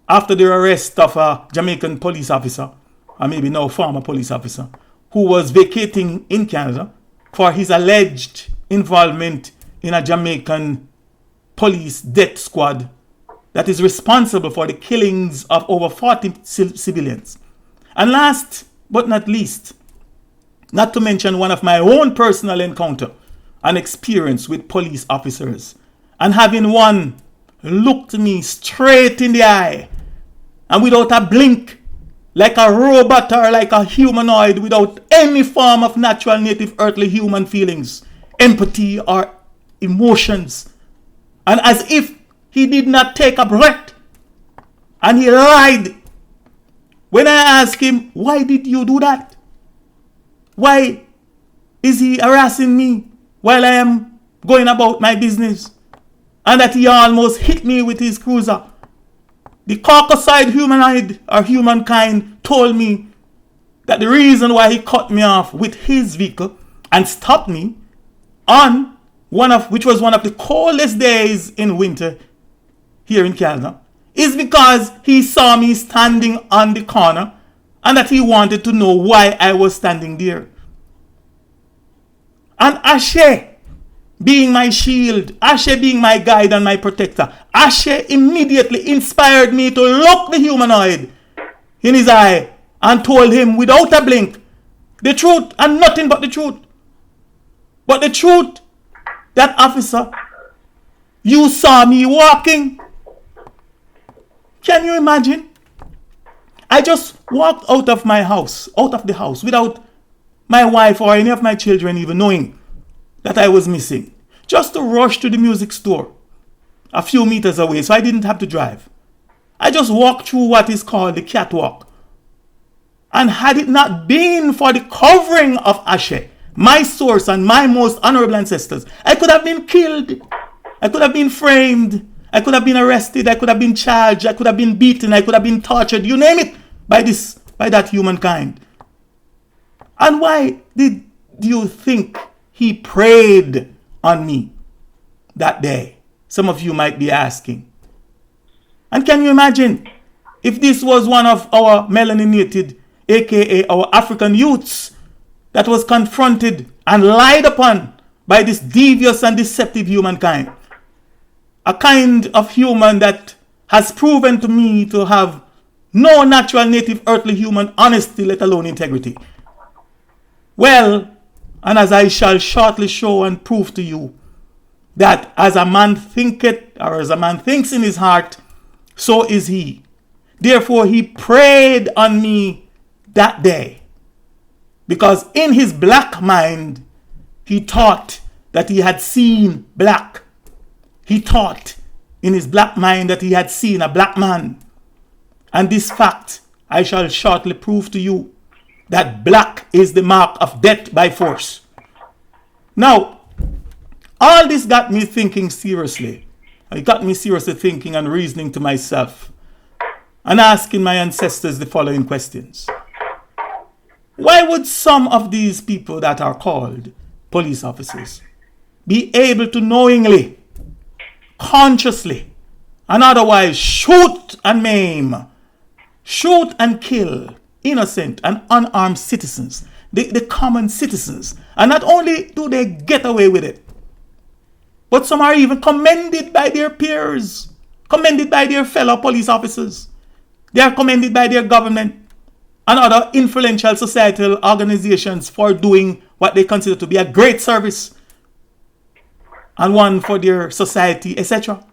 after the arrest of a Jamaican police officer, or maybe now former police officer, who was vacating in Canada for his alleged involvement in a Jamaican police death squad that is responsible for the killings of over 40 civilians. And last but not least, not to mention one of my own personal encounter and experience with police officers, and having one looked me straight in the eye and without a blink, like a robot or like a humanoid, without any form of natural native earthly human feelings, empathy or emotions, and as if he did not take a breath, and he lied when I asked him, why did you do that? Why is he harassing me while I am going about my business? And that he almost hit me with his cruiser. The caucasoid humanoid or humankind told me that the reason why he cut me off with his vehicle and stopped me on which was one of the coldest days in winter here in Canada, is because he saw me standing on the corner and that he wanted to know why I was standing there. And Ashe, being my shield, Ashe being my guide and my protector, Ashe immediately inspired me to look the humanoid in his eye and told him without a blink the truth and nothing but the truth. But the truth, that officer, you saw me walking. Can you imagine? I just walked out of my house, out of the house, without my wife or any of my children even knowing that I was missing. Just to rush to the music store a few meters away, so I didn't have to drive. I just walked through what is called the catwalk. And had it not been for the covering of Ashe, my source and my most honorable ancestors, I could have been killed. I could have been framed. I could have been arrested. I could have been charged. I could have been beaten. I could have been tortured. You name it, by that humankind. And why did you think he preyed on me that day? Some of you might be asking. And can you imagine if this was one of our melaninated, aka our African youths, that was confronted and lied upon by this devious and deceptive humankind? A kind of human that has proven to me to have no natural native earthly human honesty, let alone integrity. Well, and as I shall shortly show and prove to you, that as a man thinketh, or as a man thinks in his heart, so is he. Therefore he preyed on me that day, because in his black mind, he thought that he had seen black. He thought in his black mind that he had seen a black man. And this fact I shall shortly prove to you, that black is the mark of death by force. Now, all this got me thinking seriously. It got me seriously thinking and reasoning to myself and asking my ancestors the following questions. Why would some of these people that are called police officers be able to knowingly, consciously, and otherwise shoot and maim, shoot and kill innocent and unarmed citizens, the common citizens? And not only do they get away with it, but some are even commended by their peers, commended by their fellow police officers. They are commended by their government and other influential societal organizations for doing what they consider to be a great service and one for their society, etc.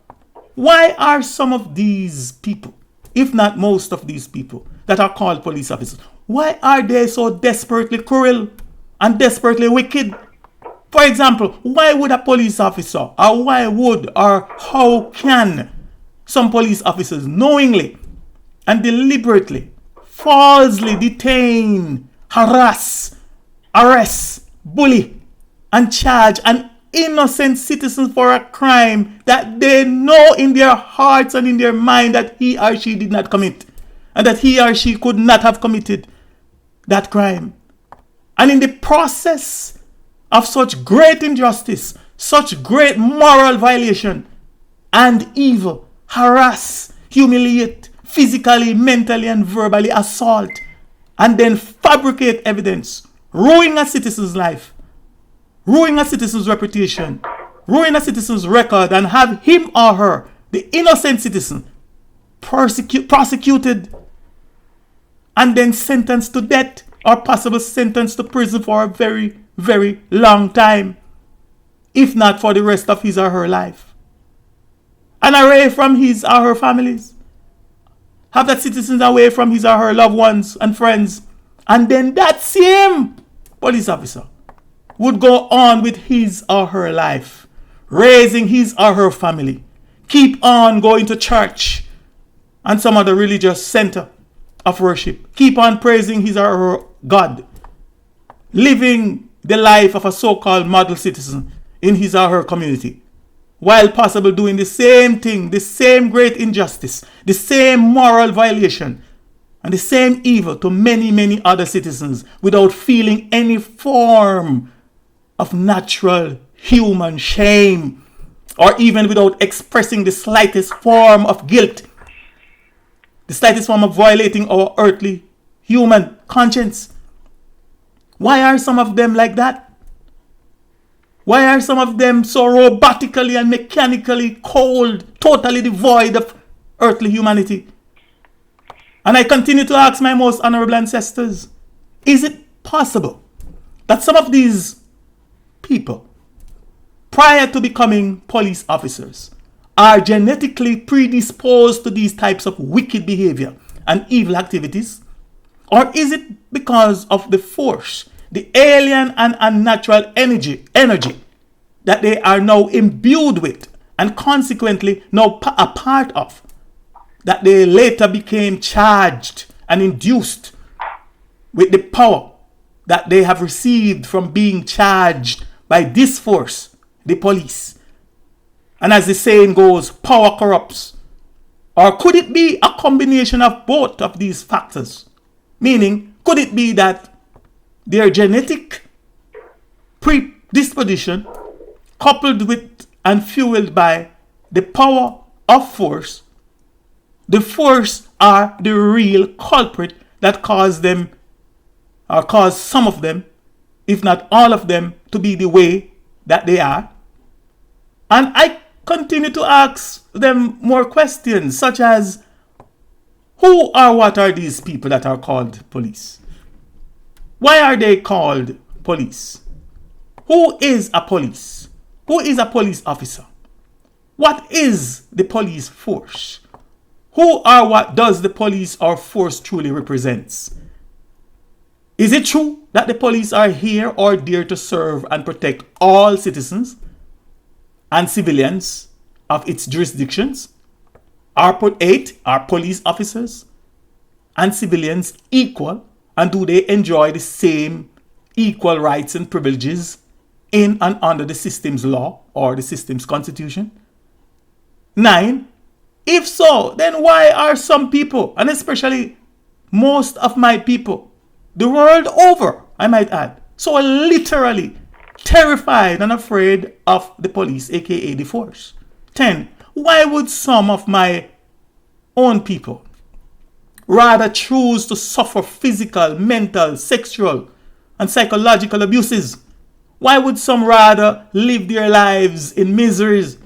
Why are some of these people, if not most of these people that are called police officers, why are they so desperately cruel and desperately wicked? For example, why would a police officer, or why would, or how can some police officers knowingly and deliberately, falsely detain, harass, arrest, bully, and charge an innocent citizen for a crime that they know in their hearts and in their mind that he or she did not commit, and that he or she could not have committed that crime? And in the process of such great injustice, such great moral violation and evil, harass, humiliate, physically, mentally, and verbally assault, and then fabricate evidence, ruin a citizen's life, ruin a citizen's reputation, ruin a citizen's record, and have him or her, the innocent citizen, prosecuted and then sentenced to death or possible sentenced to prison for a very, very long time, if not for the rest of his or her life, and away from his or her families. Have that citizen away from his or her loved ones and friends, and then that same police officer would go on with his or her life, raising his or her family, keep on going to church and some other religious center of worship, keep on praising his or her God, living the life of a so-called model citizen in his or her community, while possible doing the same thing, the same great injustice, the same moral violation, and the same evil to many, many other citizens without feeling any form of natural human shame, or even without expressing the slightest form of guilt the slightest form of violating our earthly human conscience. Why are some of them like that? Why are some of them so robotically and mechanically cold, totally devoid of earthly humanity? And I continue to ask my most honorable ancestors, is it possible that some of these people, prior to becoming police officers, are genetically predisposed to these types of wicked behavior and evil activities? Or is it because of the force, the alien and unnatural energy that they are now imbued with and consequently now a part of, that they later became charged and induced with the power that they have received from being charged by this force, the police? And as the saying goes, power corrupts. Or could it be a combination of both of these factors? Meaning, could it be that their genetic predisposition, coupled with and fueled by the power of force, the force are the real culprit that caused them, or caused some of them, if not all of them, to be the way that they are? And I continue to ask them more questions, such as, who or what are these people that are called police? Why are they called police? Who is a police? Who is a police officer? What is the police force? Who or what does the police or force truly represents? Is it true that the police are here or there to serve and protect all citizens and civilians of its jurisdictions? Are police officers and civilians equal, and do they enjoy the same equal rights and privileges in and under the system's law or the system's constitution? 9. If so, then why are some people, and especially most of my people, the world over, I might add, so literally terrified and afraid of the police, aka the force? 10. Why would some of my own people rather choose to suffer physical, mental, sexual, and psychological abuses? Why would some rather live their lives in miseries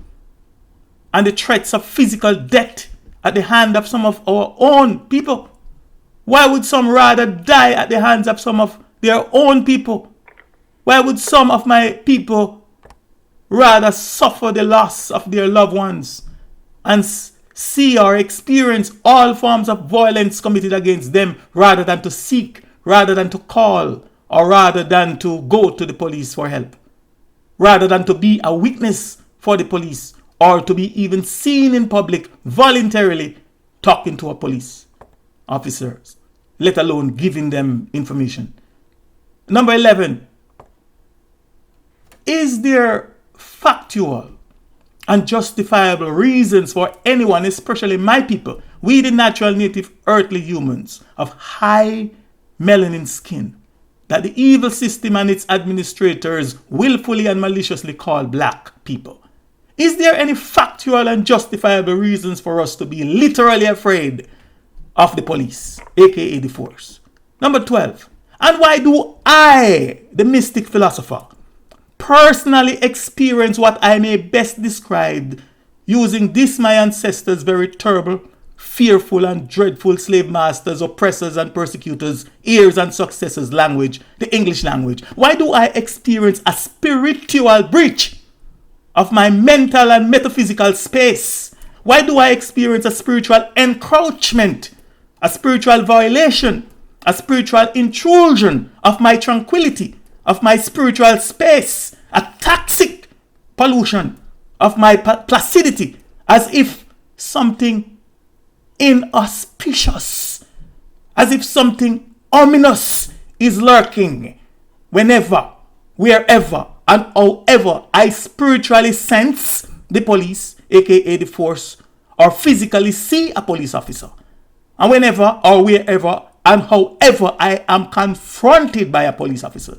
and the threats of physical death at the hand of some of our own people? Why would some rather die at the hands of some of their own people? Why would some of my people rather suffer the loss of their loved ones and see or experience all forms of violence committed against them rather than to seek, rather than to call, or rather than to go to the police for help, rather than to be a witness for the police, or to be even seen in public voluntarily talking to a police officers, let alone giving them information? Number 11, is there factual and justifiable reasons for anyone, especially my people, we the natural native earthly humans of high melanin skin, that the evil system and its administrators willfully and maliciously call black people? Is there any factual and justifiable reasons for us to be literally afraid of the police, aka the force? Number 12, and why do I, the Mystic Philosopher, personally experience what I may best describe using this my ancestors' very terrible, fearful and dreadful slave masters, oppressors and persecutors, heirs and successors language, the English language? Why do I experience a spiritual breach of my mental and metaphysical space? Why do I experience a spiritual encroachment, a spiritual violation, a spiritual intrusion of my tranquility, of my spiritual space, a toxic pollution of my placidity, as if something inauspicious, as if something ominous is lurking whenever, wherever, and however I spiritually sense the police, aka the force, or physically see a police officer, and whenever or wherever and however I am confronted by a police officer.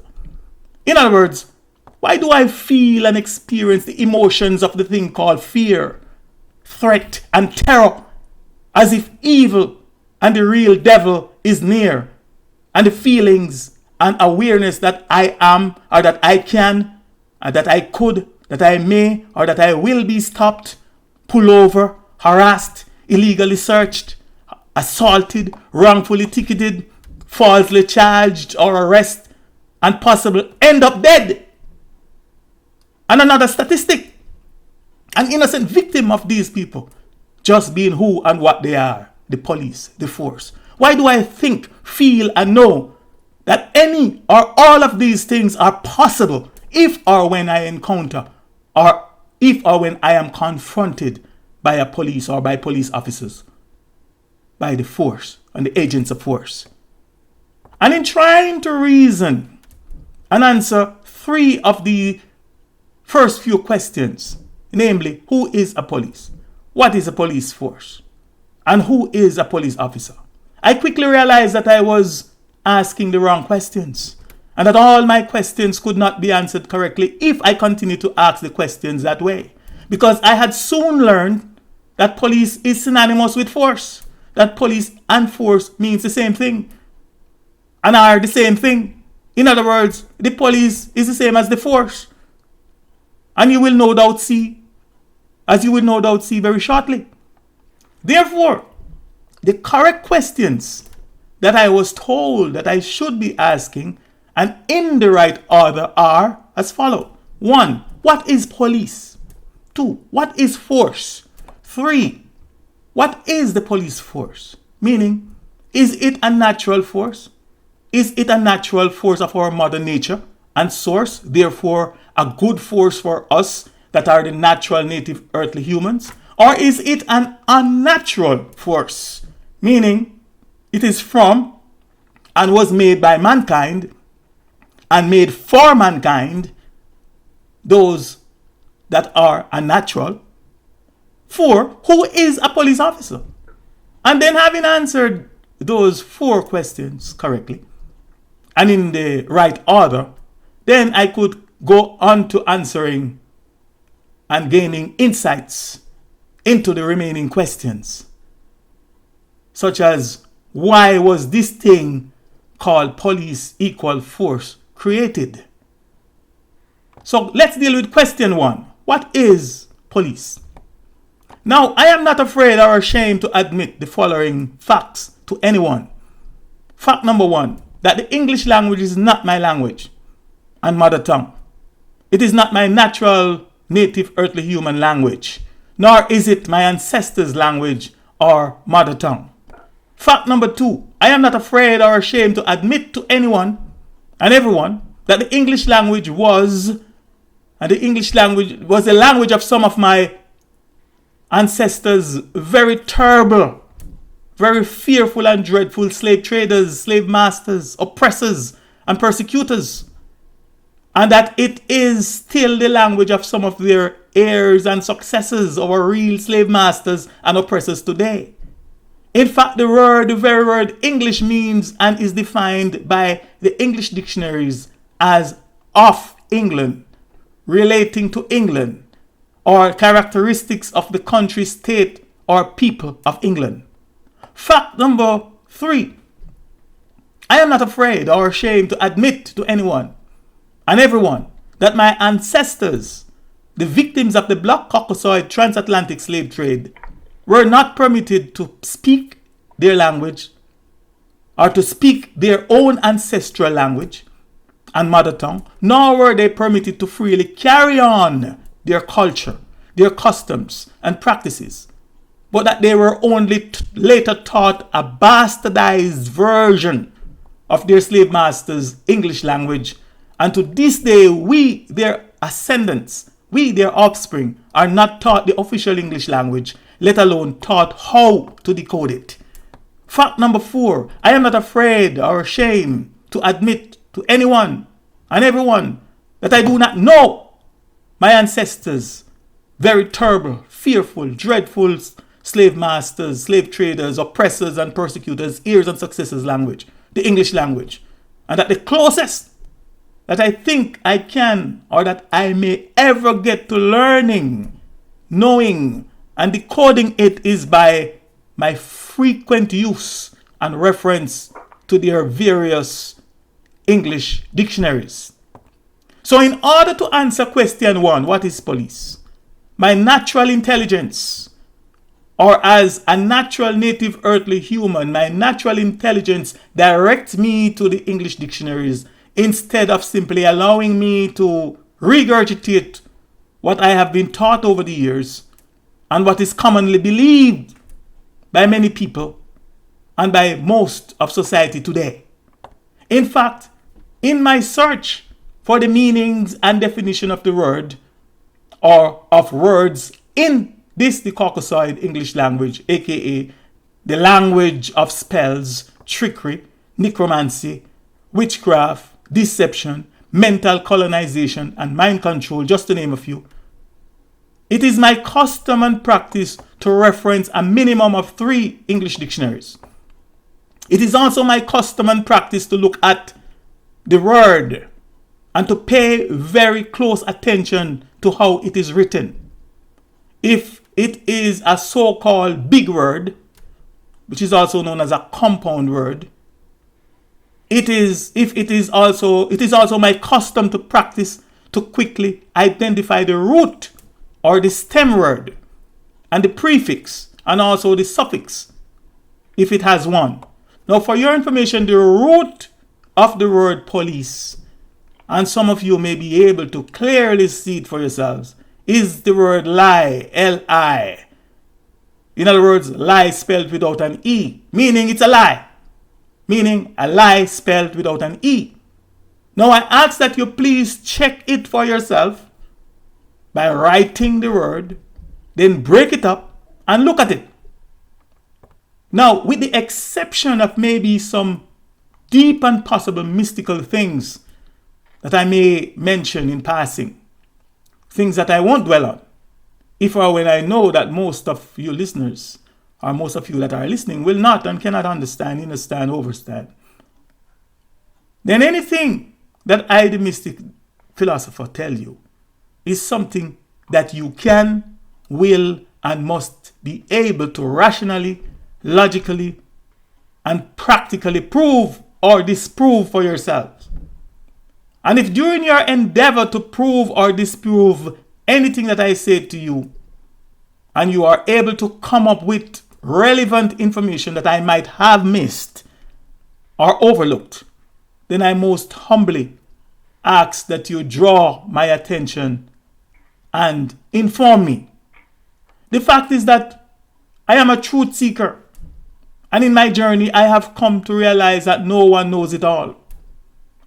In other words, why do I feel and experience the emotions of the thing called fear, threat, and terror, as if evil and the real devil is near, and the feelings and awareness that I am, or that I can, or that I could, that I may, or that I will be stopped, pulled over, harassed, illegally searched, assaulted, wrongfully ticketed, falsely charged or arrested, and possibly end up dead. And another statistic, an innocent victim of these people just being who and what they are, the police, the force. Why do I think, feel, and know that any or all of these things are possible if or when I encounter, or if or when I am confronted by a police or by police officers, by the force and the agents of force? And in trying to reason and answer 3 of the first few questions, namely, who is a police? What is a police force? And who is a police officer? I quickly realized that I was asking the wrong questions, and that all my questions could not be answered correctly if I continued to ask the questions that way. Because I had soon learned that police is synonymous with force, that police and force means the same thing, and are the same thing. In other words, the police is the same as the force. And you will no doubt see, as you will no doubt see very shortly. Therefore, the correct questions that I was told that I should be asking, and in the right order, are as follows. 1. What is police? 2. What is force? 3. What is the police force? Meaning, is it a natural force? Is it a natural force of our mother nature and source, therefore a good force for us that are the natural native earthly humans? Or is it an unnatural force, meaning it is from and was made by mankind and made for mankind, those that are unnatural? 4. Who is a police officer? And then, having answered those 4 questions correctly and in the right order, then I could go on to answering and gaining insights into the remaining questions, such as, why was this thing called police equal force created? So let's deal with question 1. What is police? Now, I am not afraid or ashamed to admit the following facts to anyone. Fact number 1, that the English language is not my language and mother tongue. It is not my natural native earthly human language, nor is it my ancestors' language or mother tongue. Fact number 2, I am not afraid or ashamed to admit to anyone and everyone that the English language was the language of some of my ancestors' very terrible, very fearful and dreadful slave traders, slave masters, oppressors, and persecutors. And that it is still the language of some of their heirs and successors, our real slave masters and oppressors today. In fact, the very word English means and is defined by the English dictionaries as of England, relating to England, or characteristics of the country, state, or people of England. Fact number 3, I am not afraid or ashamed to admit to anyone and everyone that my ancestors, the victims of the Black Caucasoid transatlantic slave trade, were not permitted to speak their language or to speak their own ancestral language and mother tongue, nor were they permitted to freely carry on their culture, their customs and practices, but that they were only later taught a bastardized version of their slave masters' English language. And to this day, we, their ascendants, we, their offspring, are not taught the official English language, let alone taught how to decode it. Fact number 4, I am not afraid or ashamed to admit to anyone and everyone that I do not know my ancestors' very terrible, fearful, dreadful slave masters, slave traders, oppressors, and persecutors' heirs and successors' language, the English language. And that the closest that I think I can, or that I may ever get to learning, knowing, and decoding it is by my frequent use and reference to their various English dictionaries. So in order to answer question 1, what is police? My natural intelligence, or as a natural native earthly human, my natural intelligence directs me to the English dictionaries instead of simply allowing me to regurgitate what I have been taught over the years and what is commonly believed by many people and by most of society today. In fact, in my search for the meanings and definition of the word or of words in this, the Caucasoid English language, aka the language of spells, trickery, necromancy, witchcraft, deception, mental colonization, and mind control, just to name a few, it is my custom and practice to reference a minimum of 3 English dictionaries. It is also my custom and practice to look at the word and to pay very close attention to how it is written. If it is a so-called big word, which is also known as a compound word, it is also my custom to practice to quickly identify the root or the stem word and the prefix and also the suffix if it has one. Now, for your information, the root of the word police, and some of you may be able to clearly see it for yourselves, is the word lie, L-I. In other words, lie spelled without an E, meaning it's a lie. Meaning a lie spelled without an E. Now I ask that you please check it for yourself by writing the word, then break it up and look at it. Now, with the exception of maybe some deep and possible mystical things that I may mention in passing, things that I won't dwell on, if or when I know that most of you listeners, or most of you that are listening, will not and cannot understand, understand, overstand, then anything that I, the Mystic Philosopher, tell you is something that you can, will, and must be able to rationally, logically, and practically prove or disprove for yourselves. And if during your endeavor to prove or disprove anything that I say to you, and you are able to come up with relevant information that I might have missed or overlooked, then I most humbly ask that you draw my attention and inform me. The fact is that I am a truth seeker, and in my journey I have come to realize that no one knows it all,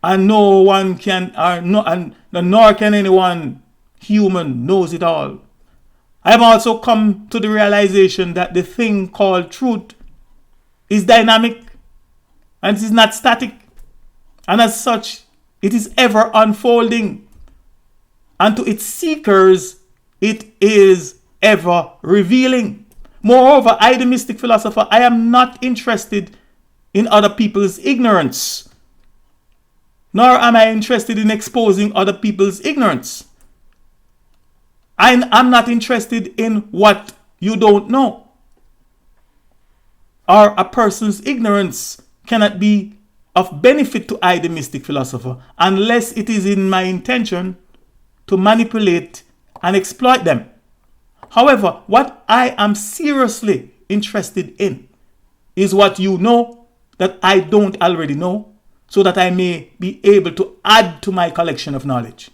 and no one can, nor can anyone human knows it all. I have also come to the realization that the thing called truth is dynamic and it is not static, and as such it is ever unfolding, and to its seekers it is ever revealing. Moreover, I, the Mystic Philosopher, I am not interested in other people's ignorance, nor am I interested in exposing other people's ignorance. I'm not interested in what you don't know, or a person's ignorance cannot be of benefit to I, the Mystic Philosopher, unless it is in my intention to manipulate and exploit them. However, what I am seriously interested in is what you know that I don't already know, so that I may be able to add to my collection of knowledge.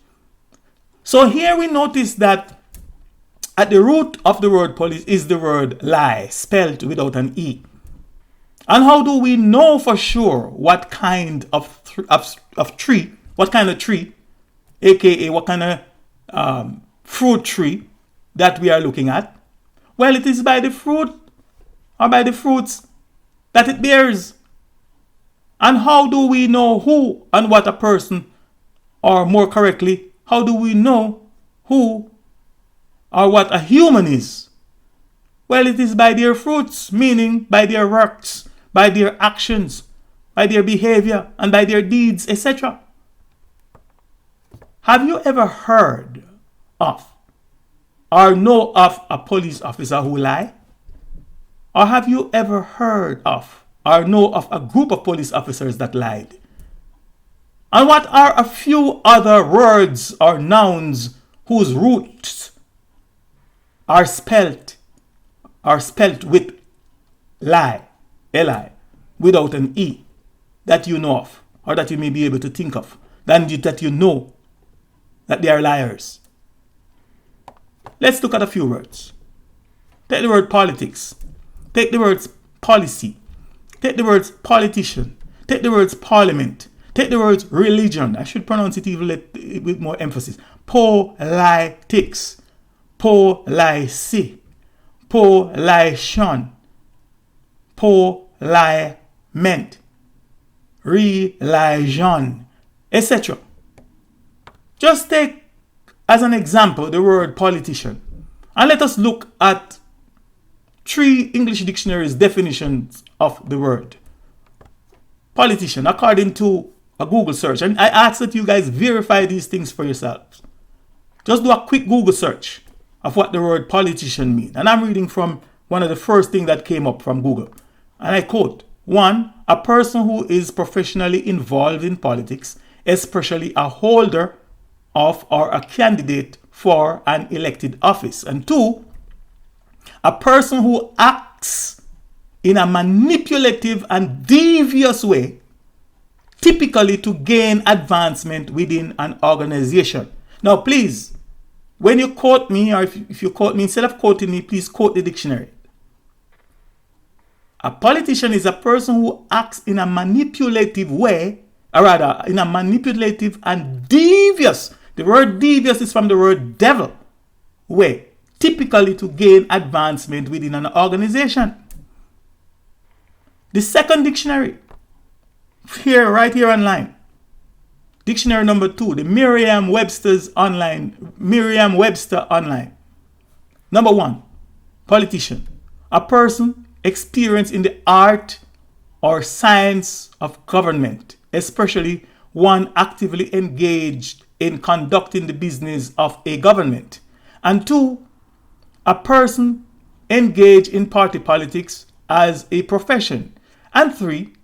So here we notice that at the root of the word police is the word lie, spelled without an E. And how do we know for sure what kind of tree, what kind of tree, aka what kind of fruit tree that we are looking at? Well, it is by the fruit or by the fruits that it bears. And how do we know who and what a person, or more correctly, how do we know who or what a human is? Well, it is by their fruits, meaning by their works, by their actions, by their behavior, and by their deeds, etc. Have you ever heard of or know of a police officer who lies? Or have you ever heard of or know of a group of police officers that lied? And what are a few other words or nouns whose roots are spelt with lie, Li, without an E, that you know of, or that you may be able to think of, that you know that they are liars? Let's look at a few words. Take the word politics. Take the words policy. Take the words politician. Take the words parliament. Take the words religion. I should pronounce it even with more emphasis. Politics. Policy. Polation. Parliament. Religion. Etc. Just take as an example the word politician. And let us look at 3 English dictionaries definitions of the word politician according to a Google search. And I ask that you guys verify these things for yourselves. Just do a quick Google search of what the word politician means. And I'm reading from one of the first things that came up from Google. And I quote, 1, a person who is professionally involved in politics, especially a holder of or a candidate for an elected office. And 2, a person who acts in a manipulative and devious way, typically to gain advancement within an organization. Now, please, when you quote me, or if you quote me, instead of quoting me, please quote the dictionary. A politician is a person who acts in a manipulative way, or rather, in a manipulative and devious. The word devious is from the word devil, way, typically to gain advancement within an organization. The second dictionary, right here online, dictionary number 2, the Merriam-Webster online. Number 1, politician, a person experienced in the art or science of government, especially one actively engaged in conducting the business of a government. And 2, a person engaged in party politics as a profession. And 3,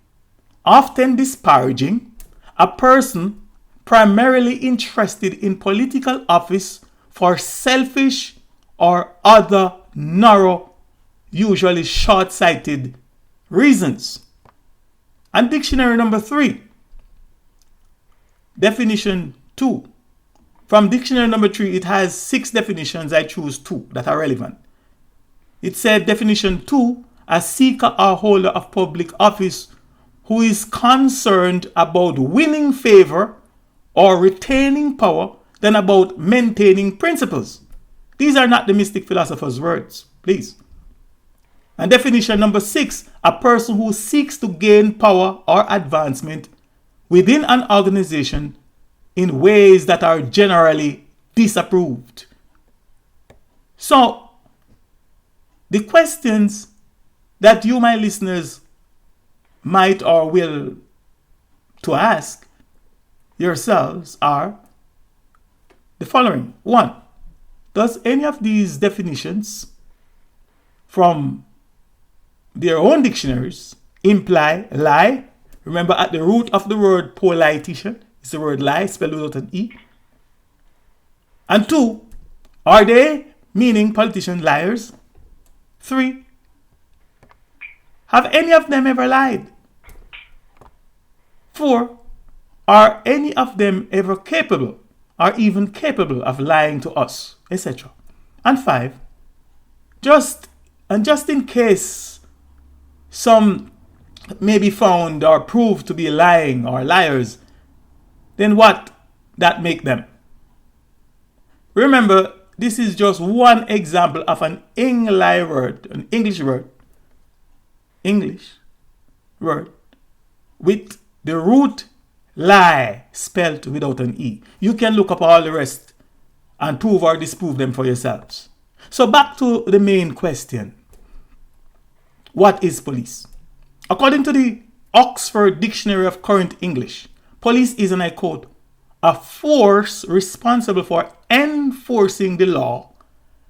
often disparaging, a person primarily interested in political office for selfish or other narrow, usually short-sighted reasons. And dictionary number 3, definition 2. From dictionary number 3, it has 6 definitions. I choose 2 that are relevant. It said definition 2, a seeker or holder of public office who is concerned about winning favor or retaining power than about maintaining principles. These are not the Mystic Philosopher's words, please. And definition number 6, a person who seeks to gain power or advancement within an organization in ways that are generally disapproved. So, the questions that you, my listeners, might or will to ask yourselves are the following. 1, does any of these definitions from their own dictionaries imply lie? Remember, at the root of the word politician is the word lie, spelled without an E. And 2, are they, meaning politician, liars? 3, have any of them ever lied? 4, are any of them ever capable or even capable of lying to us, etc.? And 5, just in case some may be found or proved to be lying or liars, then what that make them? Remember, this is just one example of an English word with the root lie spelled without an E. You can look up all the rest and prove or disprove them for yourselves. So back to the main question. What is police? According to the Oxford Dictionary of Current English, police is, and I quote, a force responsible for enforcing the law,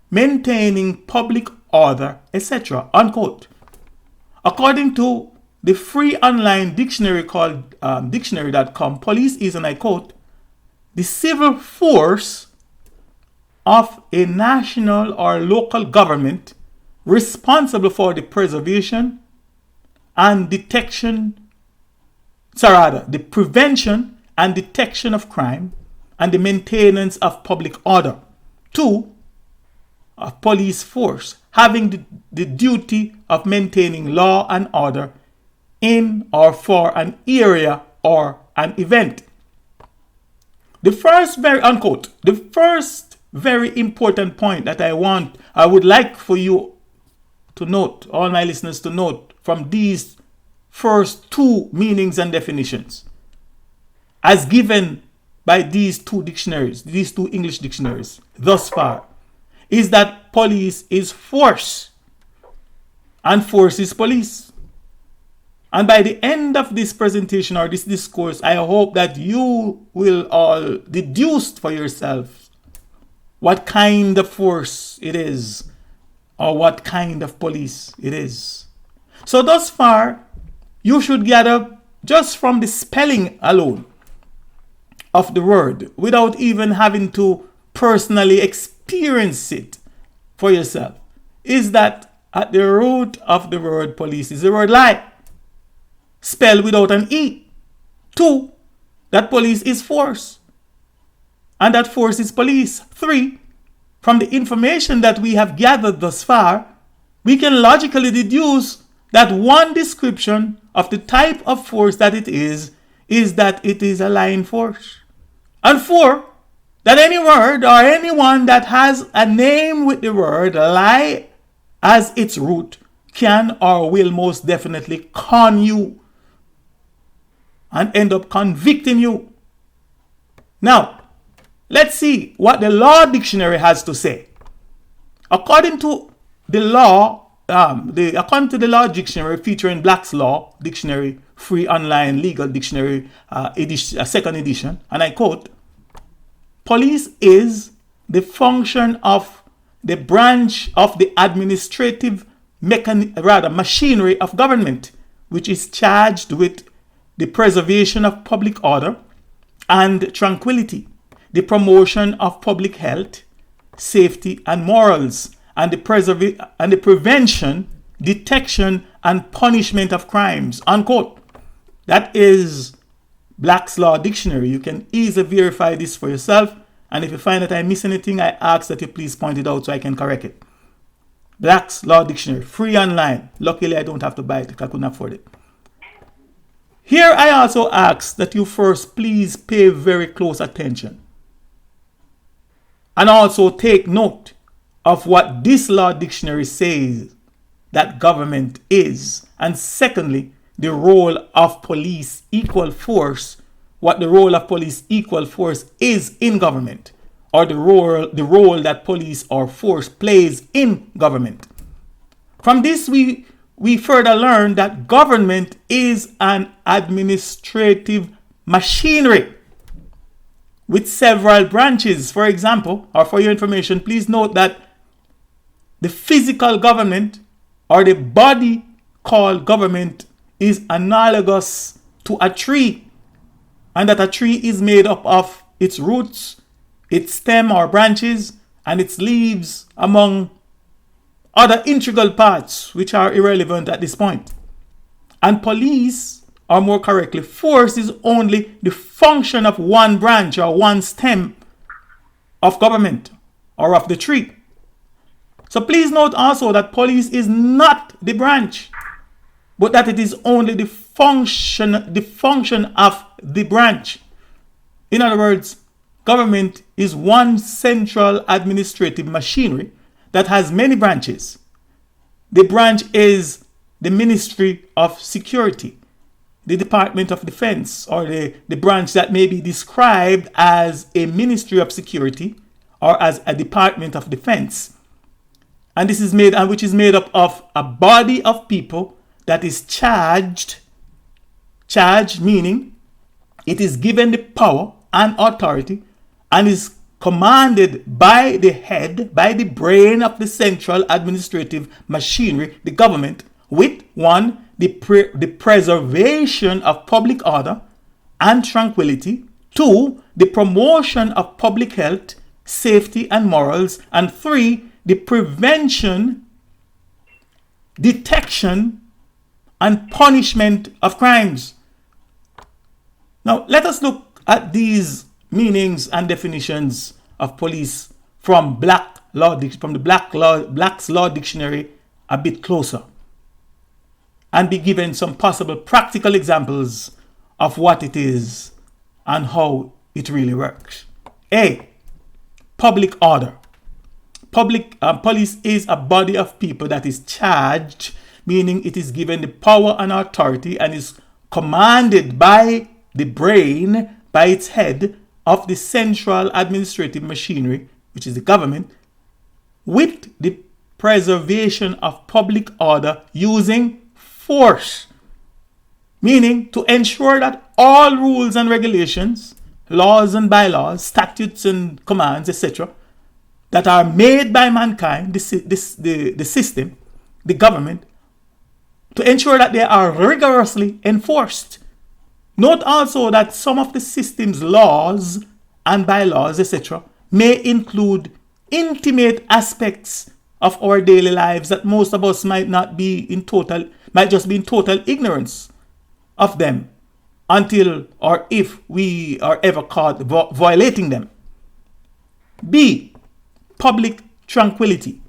maintaining public order, etc., unquote. According to the free online dictionary called dictionary.com, police is, and I quote, the civil force of a national or local government responsible for the preservation and detection, the prevention and detection of crime and the maintenance of public order. 2, a police force having the duty of maintaining law and order in or for an area or an event. The first unquote, the first very important point that I would like for you to note, all my listeners to note, from these first 2 meanings and definitions, as given by these 2 dictionaries, these 2 English dictionaries thus far, is that police is force and force is police. And by the end of this presentation or this discourse, I hope that you will all deduce for yourself what kind of force it is or what kind of police it is. So thus far, you should gather just from the spelling alone of the word without even having to personally experience it for yourself, is that at the root of the word police is the word lie, spelled without an E. 2, that police is force, and that force is police. 3, from the information that we have gathered thus far, we can logically deduce that one description of the type of force that it is that it is a lying force. And 4, that any word or anyone that has a name with the word lie as its root can or will most definitely con you and end up convicting you. Now, let's see what the Law Dictionary has to say. According to the Law Dictionary featuring Black's Law Dictionary, free online legal dictionary, second edition, and I quote, police is the function of the branch of the administrative machinery of government, which is charged with the preservation of public order and tranquility, the promotion of public health, safety and morals, and the prevention, detection, and punishment of crimes, unquote. That is Black's Law Dictionary. You can easily verify this for yourself, and if you find that I miss anything, I ask that you please point it out so I can correct it. Black's Law Dictionary, free online. Luckily, I don't have to buy it because I couldn't afford it. Here, I also ask that you first please pay very close attention and also take note of what this Law Dictionary says that government is, and secondly, the role of police equal force, what the role of police equal force is in government, or the role that police or force plays in government. From this, we further learn that government is an administrative machinery with several branches. For example, or for your information, please note that the physical government or the body called government is analogous to a tree, and that a tree is made up of its roots, its stem or branches, and its leaves, among other integral parts which are irrelevant at this point. And police, or more correctly, force, is only the function of one branch or one stem of government or of the tree. So please note also that police is not the branch, but that it is only the function of the branch. In other words, government is one central administrative machinery that has many branches. The branch is the Ministry of Security, the Department of Defense, or the branch that may be described as a Ministry of Security or as a Department of Defense. And this is which is made up of a body of people that is charged meaning it is given the power and authority and is commanded by the head, by the brain of the central administrative machinery, the government, with 1, the preservation of public order and tranquility. 2, the promotion of public health, safety, and morals. And 3, the prevention, detection, and punishment of crimes. Now, let us look at these meanings and definitions of police from the Black's Law Dictionary a bit closer, and be given some possible practical examples of what it is and how it really works. A, public order. Police is a body of people that is charged, meaning it is given the power and authority and is commanded by the brain, by its head of the central administrative machinery, which is the government, with the preservation of public order using force, meaning to ensure that all rules and regulations, laws and bylaws, statutes and commands, etc., that are made by mankind, the system, the government, to ensure that they are rigorously enforced. Note also that some of the system's laws and bylaws, etc., may include intimate aspects of our daily lives that most of us might just be in total ignorance of them until or if we are ever caught violating them. B, public tranquility.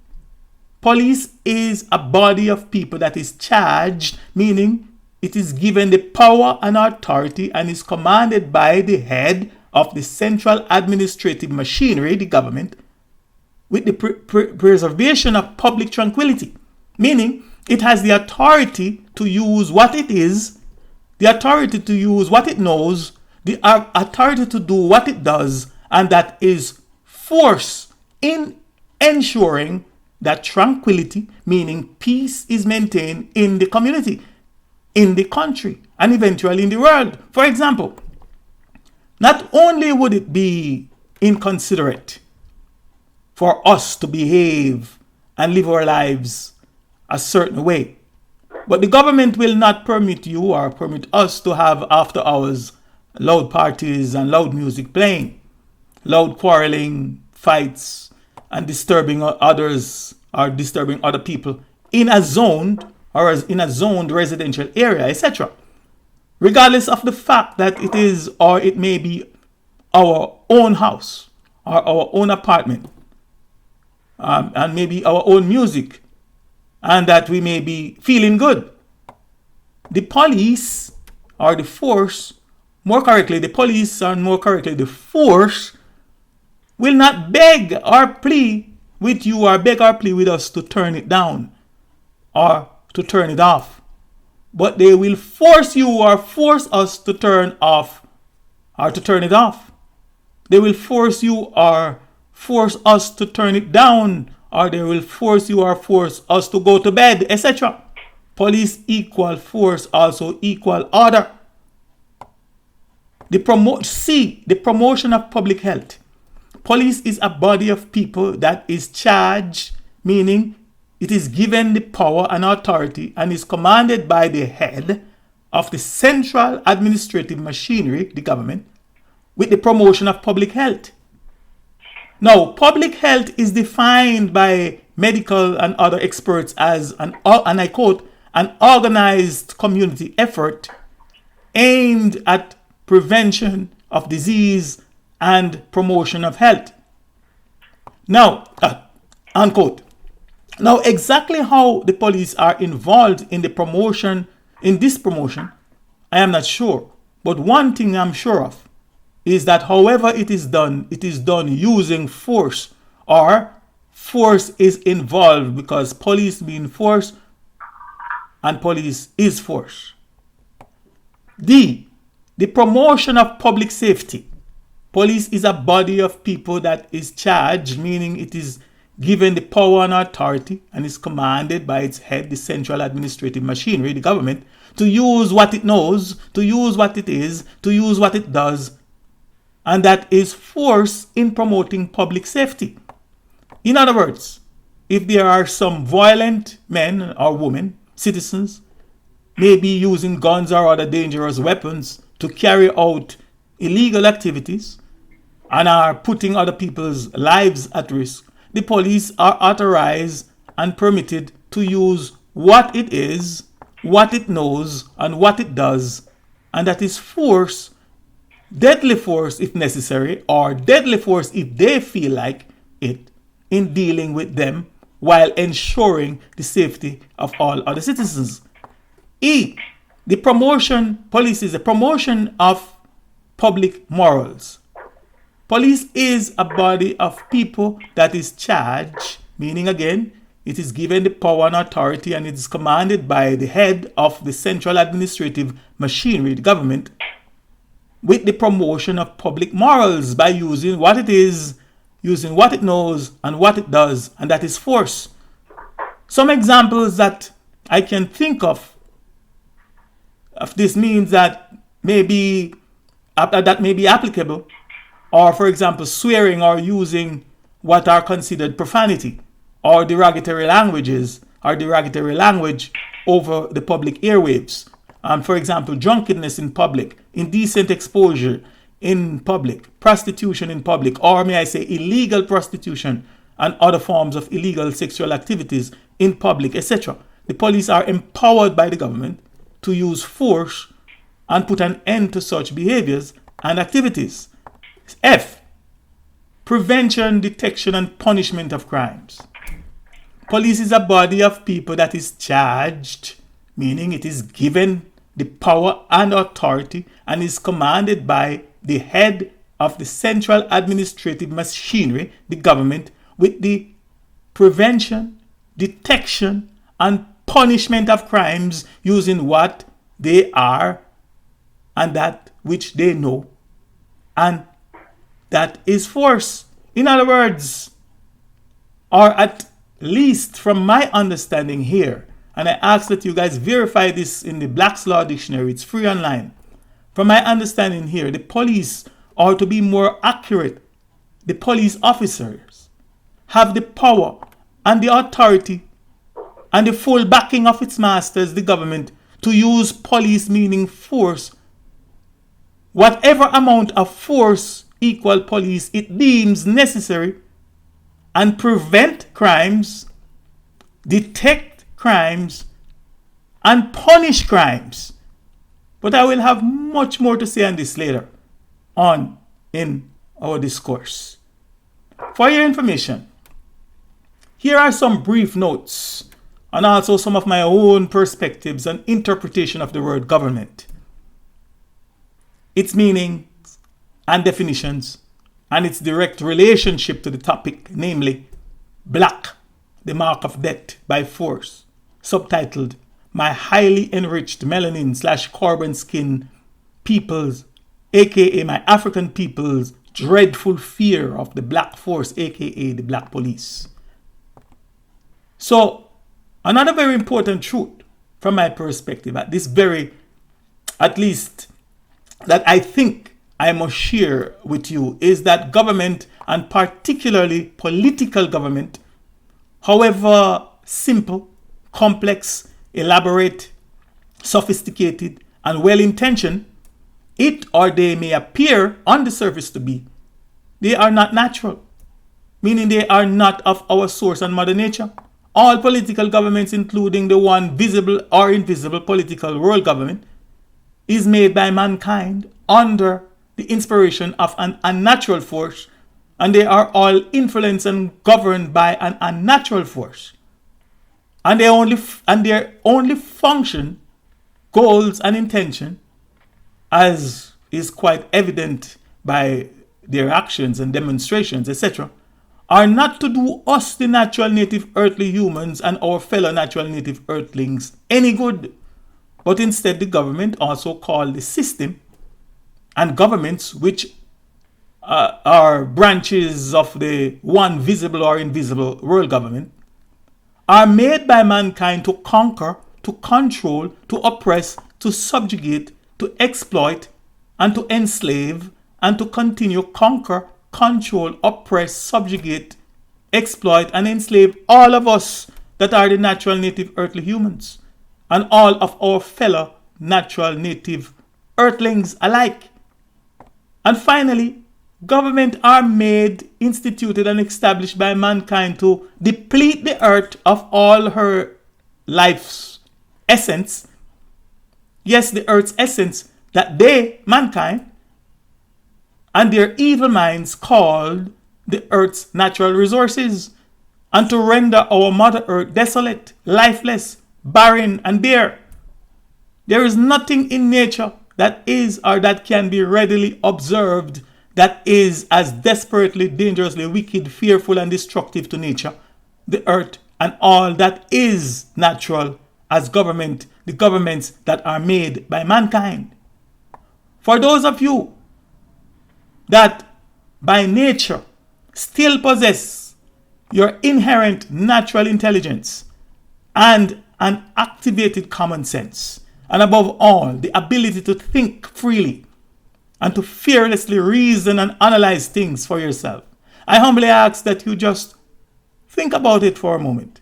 Police is a body of people that is charged, meaning it is given the power and authority and is commanded by the head of the central administrative machinery, the government, with the preservation of public tranquility, meaning it has the authority to use what it is, the authority to use what it knows, the authority to do what it does, and that is force in ensuring that tranquility, meaning peace, is maintained in the community, in the country, and eventually in the world. For example, not only would it be inconsiderate for us to behave and live our lives a certain way, but the government will not permit you or permit us to have after hours loud parties and loud music playing, loud quarreling, fights, and disturbing others or disturbing other people in a zoned residential area, etc. Regardless of the fact that it is or it may be our own house or our own apartment, and maybe our own music, and that we may be feeling good. The police or the force, the force will not beg or plea with you or beg or plea with us to turn it down or to turn it off. But they will force you or force us to turn off or to turn it off. They will force you or force us to turn it down, or they will force you or force us to go to bed, etc. Police equal force, also equal order. The promotion of public health. Police is a body of people that is charged, meaning it is given the power and authority and is commanded by the head of the central administrative machinery, the government, with the promotion of public health. Now, public health is defined by medical and other experts as and I quote, an organized community effort aimed at prevention of disease and promotion of health. Now, unquote. Now, exactly how the police are involved in this promotion, I am not sure. But one thing I'm sure of is that however it is done using force, or force is involved because police mean force and police is force. D, the promotion of public safety. Police is a body of people that is charged, meaning it is given the power and authority and is commanded by its head, the central administrative machinery, the government, to use what it knows, to use what it is, to use what it does, and that is force in promoting public safety. In other words, if there are some violent men or women, citizens, maybe using guns or other dangerous weapons to carry out illegal activities and are putting other people's lives at risk, the police are authorized and permitted to use what it is, what it knows, and what it does, and that is force, deadly force if necessary, or deadly force if they feel like it, in dealing with them while ensuring the safety of all other citizens. The promotion, police is a promotion of public morals. Police is a body of people that is charged, meaning again, it is given the power and authority and it is commanded by the head of the central administrative machinery, the government, with the promotion of public morals by using what it is, using what it knows and what it does, and that is force. Some examples that I can think of this means that may be applicable, or for example, swearing or using what are considered profanity or derogatory languages or derogatory language over the public airwaves. For example, drunkenness in public, indecent exposure in public, prostitution in public, or may I say illegal prostitution and other forms of illegal sexual activities in public, etc. The police are empowered by the government to use force and put an end to such behaviors and activities. F. Prevention, detection, and punishment of crimes. Police is a body of people that is charged, meaning it is given the power and authority and is commanded by the head of the central administrative machinery, the government, with the prevention, detection, and punishment of crimes using what they are and that which they know, and that is force. In other words, or at least from my understanding here, and I ask that you guys verify this in the Black's Law Dictionary, it's free online. From my understanding here, the police, or to be more accurate, the police officers have the power and the authority and the full backing of its masters, the government, to use police, meaning force, whatever amount of force equal police it deems necessary, and prevent crimes, detect crimes, and punish crimes. But I will have much more to say on this later on in our discourse. For your information, here are some brief notes and also some of my own perspectives and interpretation of the word government, its meaning and definitions, and its direct relationship to the topic, namely Black, the Mark of Death by Force, subtitled My Highly Enriched Melanin / Carbon Skin Peoples, aka my African people's dreadful fear of the Black Force, aka the Black Police. So, another very important truth from my perspective, at least that I think I must share with you, is that government, and particularly political government, however simple, complex, elaborate, sophisticated, and well-intentioned it or they may appear on the surface to be, they are not natural, meaning they are not of our source and mother nature. All political governments, including the one visible or invisible political world government, is made by mankind under the inspiration of an unnatural force, and they are all influenced and governed by an unnatural force. And their only function, goals, and intention, as is quite evident by their actions and demonstrations, etc., are not to do us, the natural native earthly humans, and our fellow natural native earthlings any good, but instead the government, also called the system, and governments, which are branches of the one visible or invisible world government, are made by mankind to conquer, to control, to oppress, to subjugate, to exploit, and to enslave, and to continue conquer, control, oppress, subjugate, exploit, and enslave all of us that are the natural native earthly humans. and all of our fellow natural native earthlings alike. And finally, government are made, instituted, and established by mankind to deplete the earth of all her life's essence. Yes, the earth's essence that they, mankind, and their evil minds called the earth's natural resources, and to render our Mother Earth desolate, lifeless, barren, and bare. There is nothing in nature that is or that can be readily observed that is as desperately, dangerously wicked, fearful, and destructive to nature, the earth, and all that is natural as the governments that are made by mankind. For those of you that by nature still possess your inherent natural intelligence and an activated common sense, and above all, the ability to think freely and to fearlessly reason and analyze things for yourself, I humbly ask that you just think about it for a moment.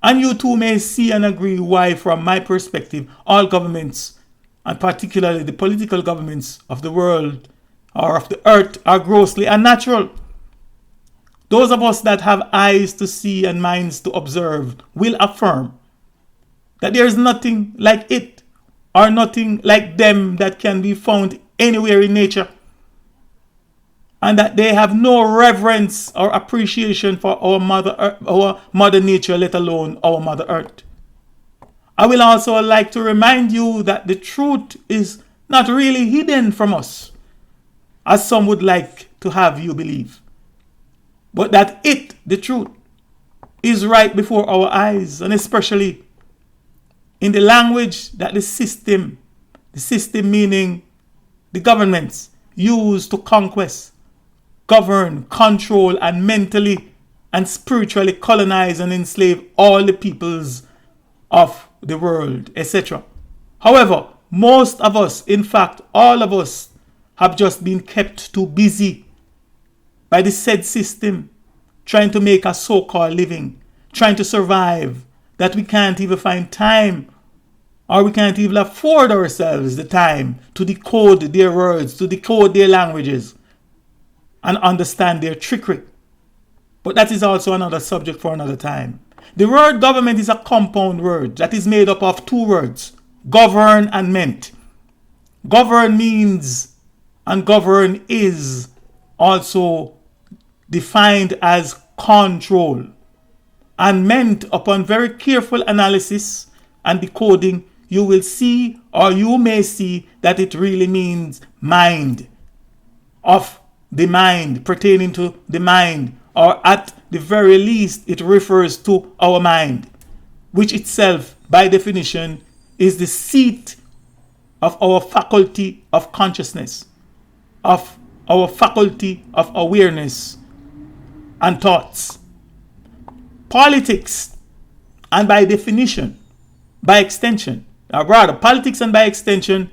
And you too may see and agree why, from my perspective, all governments, and particularly the political governments of the world or of the earth, are grossly unnatural. Those of us that have eyes to see and minds to observe will affirm that there is nothing like it or nothing like them that can be found anywhere in nature, and that they have no reverence or appreciation for our mother nature, let alone our Mother Earth. I will also like to remind you that the truth is not really hidden from us, as some would like to have you believe, but that the truth, is right before our eyes, and especially in the language that the system meaning the governments, use to conquest, govern, control, and mentally and spiritually colonize and enslave all the peoples of the world, etc. However, most of us, in fact, all of us, have just been kept too busy by the said system, trying to make a so-called living, trying to survive, that we can't even find time, or we can't even afford ourselves the time to decode their words, to decode their languages, and understand their trickery. But that is also another subject for another time. The word government is a compound word that is made up of two words, govern and ment. Govern means, and govern is also defined as control, and meant upon very careful analysis and decoding, you will see, or you may see, that it really means mind, of the mind, pertaining to the mind, or at the very least it refers to our mind, which itself by definition is the seat of our faculty of consciousness, of our faculty of awareness and thoughts. Politics, and by definition, by extension, or rather politics and by extension,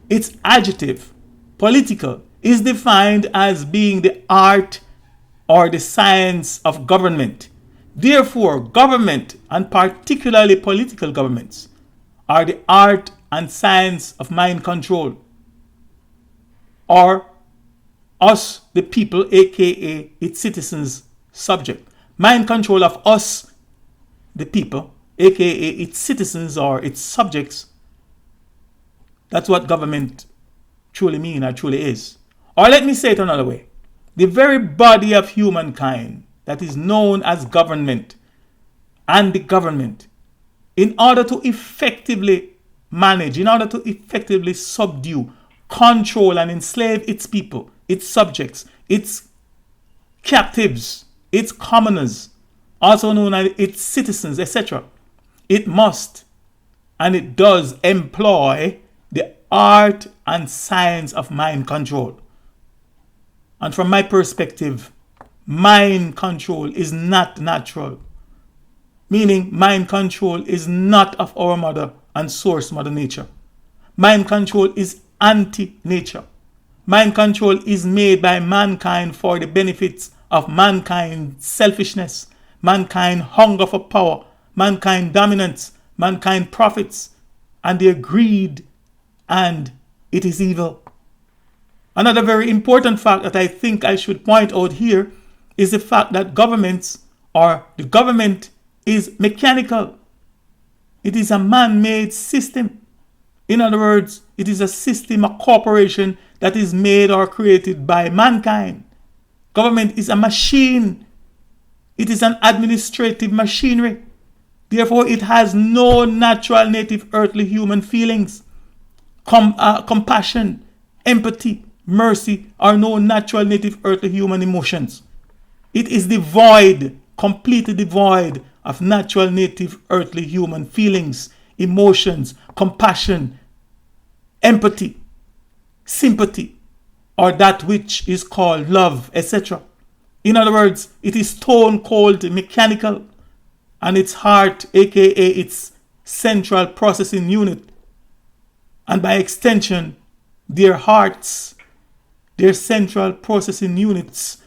its adjective, political, is defined as being the art or the science of government. Therefore, government, and particularly political governments, are the art and science of mind control, or us, the people, aka its citizens, subject. Mind control of us, the people, aka its citizens or its subjects. That's what government truly means or truly is. Or let me say it another way. The very body of humankind that is known as government and the government, in order to effectively manage, in order to effectively subdue, control, and enslave its people, its subjects, its captives, its commoners, also known as its citizens, etc., it must and it does employ the art and science of mind control. And from my perspective, mind control is not natural. Meaning, mind control is not of our mother and source mother nature. Mind control is anti-nature. Mind control is made by mankind for the benefits of mankind's selfishness, mankind hunger for power, mankind dominance, mankind profits and their greed, and it is evil. Another very important fact that I think I should point out here is the fact that the government is mechanical. It is a man-made system. In other words, it is a system, a corporation that is made or created by mankind. Government is a machine. It is an administrative machinery. Therefore, it has no natural native earthly human feelings, compassion, empathy, mercy, or no natural native earthly human emotions. It is devoid, completely devoid of natural native earthly human feelings, emotions, compassion, empathy, sympathy, or that which is called love, etc. In other words, it is stone cold mechanical, and its heart, aka its central processing unit, and by extension, their hearts, their central processing units,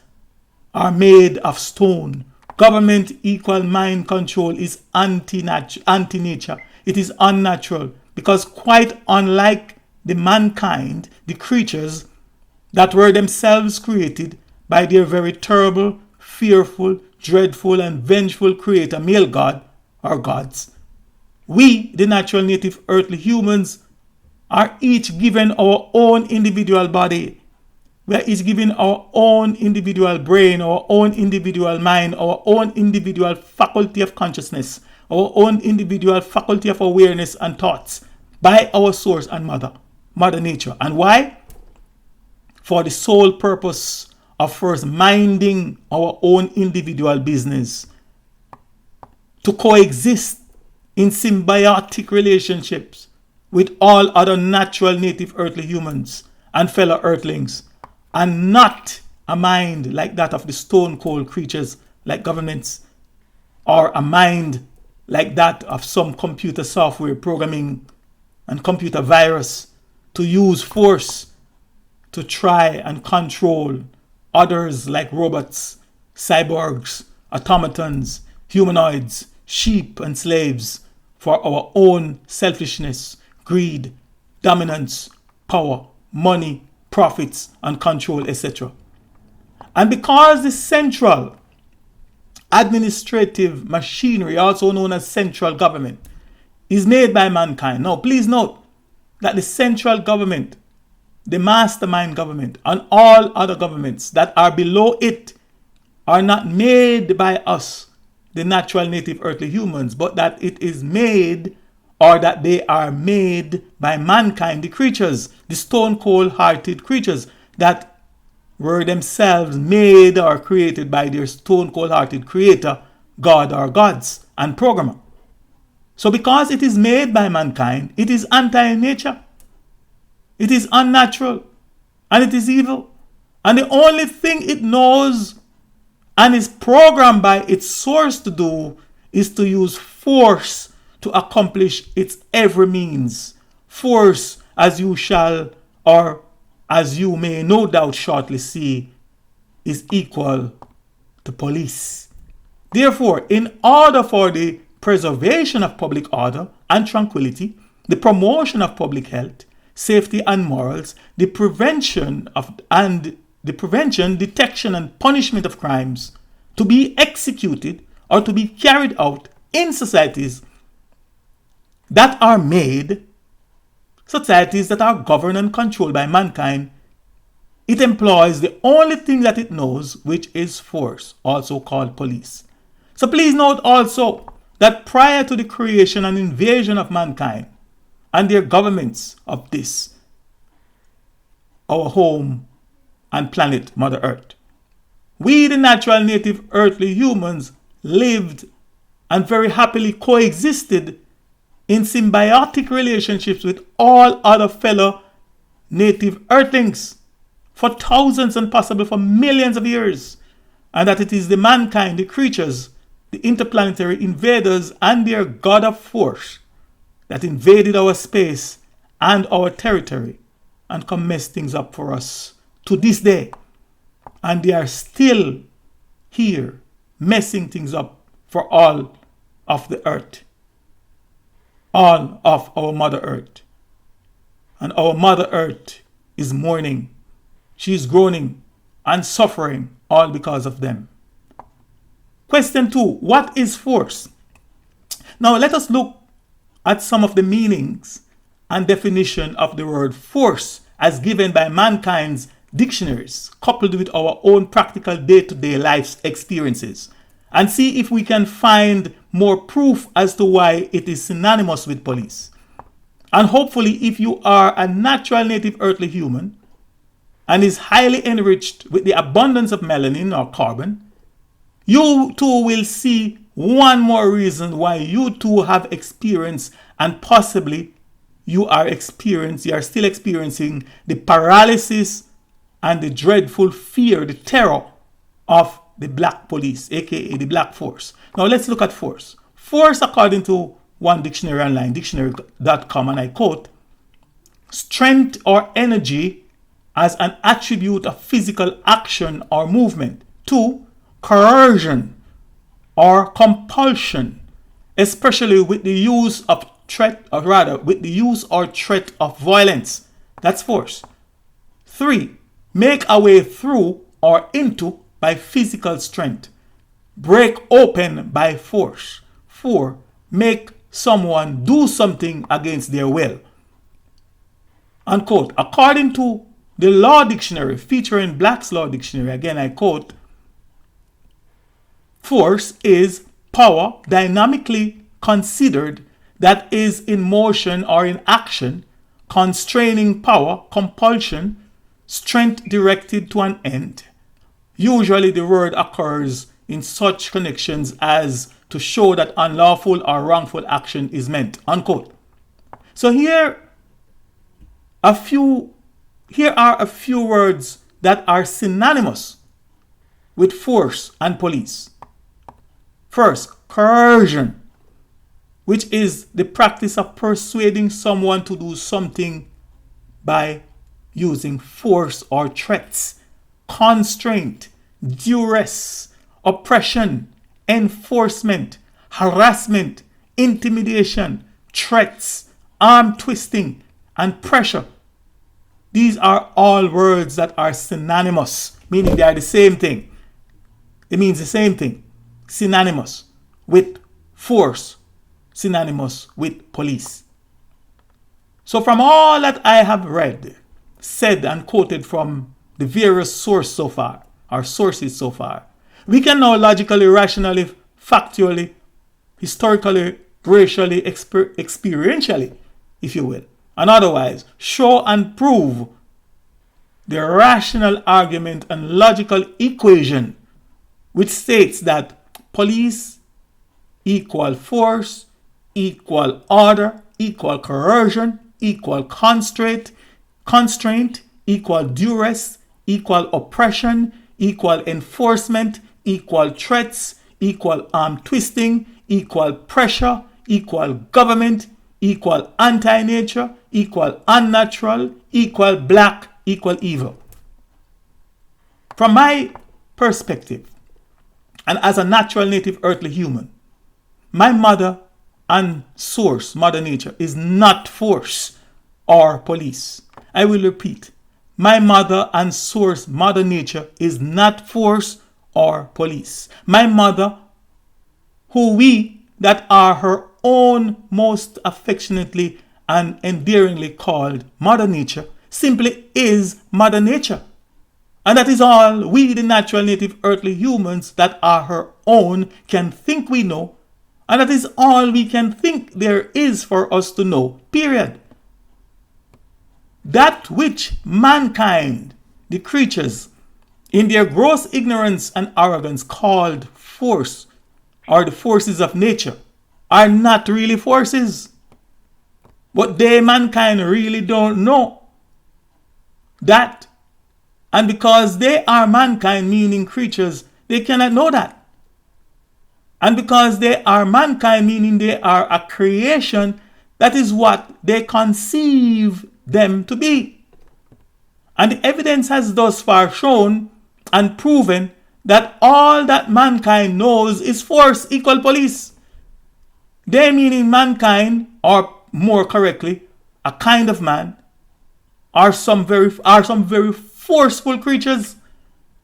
are made of stone. Government equal mind control is anti-nature. It is unnatural, because quite unlike the mankind, the creatures that were themselves created by their very terrible, fearful, dreadful, and vengeful creator, male god or gods, we, the natural native earthly humans, are each given our own individual body. We are each given our own individual brain, our own individual mind, our own individual faculty of consciousness, our own individual faculty of awareness and thoughts by our source and Mother Nature. And why? For the sole purpose of first minding our own individual business, to coexist in symbiotic relationships with all other natural native earthly humans and fellow earthlings, and not a mind like that of the stone cold creatures like governments, or a mind like that of some computer software programming and computer virus to use force to try and control others like robots, cyborgs, automatons, humanoids, sheep and slaves for our own selfishness, greed, dominance, power, money, profits, and control, etc. And because the central administrative machinery, also known as central government, is made by mankind. Now, please note that the central government, the mastermind government, and all other governments that are below it are not made by us, the natural native earthly humans, but that it is made, or that they are made by mankind, the creatures, the stone cold hearted creatures that were themselves made or created by their stone cold hearted creator, God or gods, and programmer. So because it is made by mankind, it is anti-nature. It is unnatural, and it is evil. And the only thing it knows and is programmed by its source to do is to use force to accomplish its every means. Force, as you shall, or as you may no doubt shortly see, is equal to police. Therefore, in order for the preservation of public order and tranquility, the promotion of public health, safety and morals, the prevention, detection and punishment of crimes to be executed or to be carried out in societies that are made, societies that are governed and controlled by mankind, it employs the only thing that it knows, which is force, also called police. So please note also that prior to the creation and invasion of mankind and their governments of this, our home and planet, Mother Earth, we, the natural native earthly humans, lived and very happily coexisted in symbiotic relationships with all other fellow native earthlings for thousands and possibly for millions of years. And that it is the mankind, the creatures, the interplanetary invaders and their god of force that invaded our space and our territory and come mess things up for us to this day. And they are still here messing things up for all of the earth. all of our Mother Earth. And our Mother Earth is mourning. She is groaning and suffering, all because of them. Question 2. What is force? Now let us look at some of the meanings and definition of the word force as given by mankind's dictionaries, coupled with our own practical day-to-day life experiences, and see if we can find more proof as to why it is synonymous with police. And hopefully, if you are a natural native earthly human and is highly enriched with the abundance of melanin or carbon, you too will see one more reason why you too have experienced, and possibly you are still experiencing the paralysis and the dreadful fear, the terror of the black police, aka the black force. Now let's look at force. Force, according to one dictionary online, dictionary.com, and I quote, strength or energy as an attribute of physical action or movement. 2, coercion or compulsion, especially with the use of threat, or rather with the use or threat of violence. That's force. 3, make a way through or into by physical strength. Break open by force. 4, make someone do something against their will. Unquote. According to the Law Dictionary, featuring Black's Law Dictionary, again I quote, force is power dynamically considered that is in motion or in action, constraining power, compulsion, strength directed to an end. Usually the word occurs in such connections as to show that unlawful or wrongful action is meant. Unquote. So here are a few words that are synonymous with force and police. First, coercion, which is the practice of persuading someone to do something by using force or threats. Constraint, duress, oppression, enforcement, harassment, intimidation, threats, arm twisting, and pressure. These are all words that are synonymous, meaning they are the same thing. It means the same thing. Synonymous with force, synonymous with police. So from all that I have read, said, and quoted from the various sources so far, we can now logically, rationally, factually, historically, racially, experientially, if you will, and otherwise show and prove the rational argument and logical equation which states that police equal force, equal order, equal coercion, equal constraint, equal duress, equal oppression, equal enforcement, equal threats, equal arm twisting, equal pressure, equal government, equal anti-nature, equal unnatural, equal black, equal evil. From my perspective, and as a natural native earthly human, my mother and source, Mother Nature, is not force or police. I will repeat. My mother and source, Mother Nature, is not force or police. My mother, who we that are her own most affectionately and endearingly called Mother Nature, simply is Mother Nature. And that is all we, the natural native earthly humans that are her own, can think we know. And that is all we can think there is for us to know, period. That which mankind, the creatures, in their gross ignorance and arrogance called force, or the forces of nature, are not really forces. But they, mankind, really don't know that. And because they are mankind, meaning creatures, they cannot know that. And because they are mankind, meaning they are a creation, that is what they conceive them to be. And the evidence has thus far shown and proven that all that mankind knows is force equal police. They meaning mankind, or more correctly, a kind of man, are some very forceful creatures.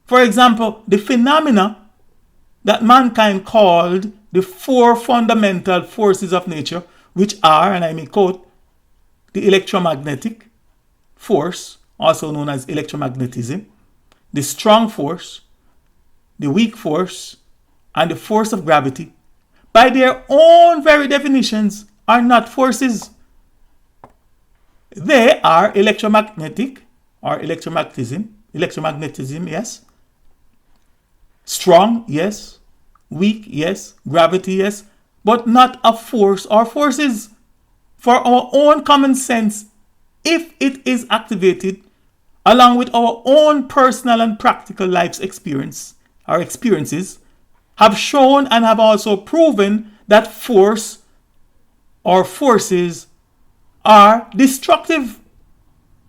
For example, the phenomena that mankind called the four fundamental forces of nature, which are, and I may quote, the electromagnetic force, also known as electromagnetism, the strong force, the weak force, and the force of gravity, by their own very definitions, are not forces. They are electromagnetic, or electromagnetism, yes. Strong, yes. Weak, yes. Gravity, yes. But not a force or forces. For our own common sense, if it is activated, along with our own personal and practical life's experiences, have shown and have also proven that force or forces are destructive.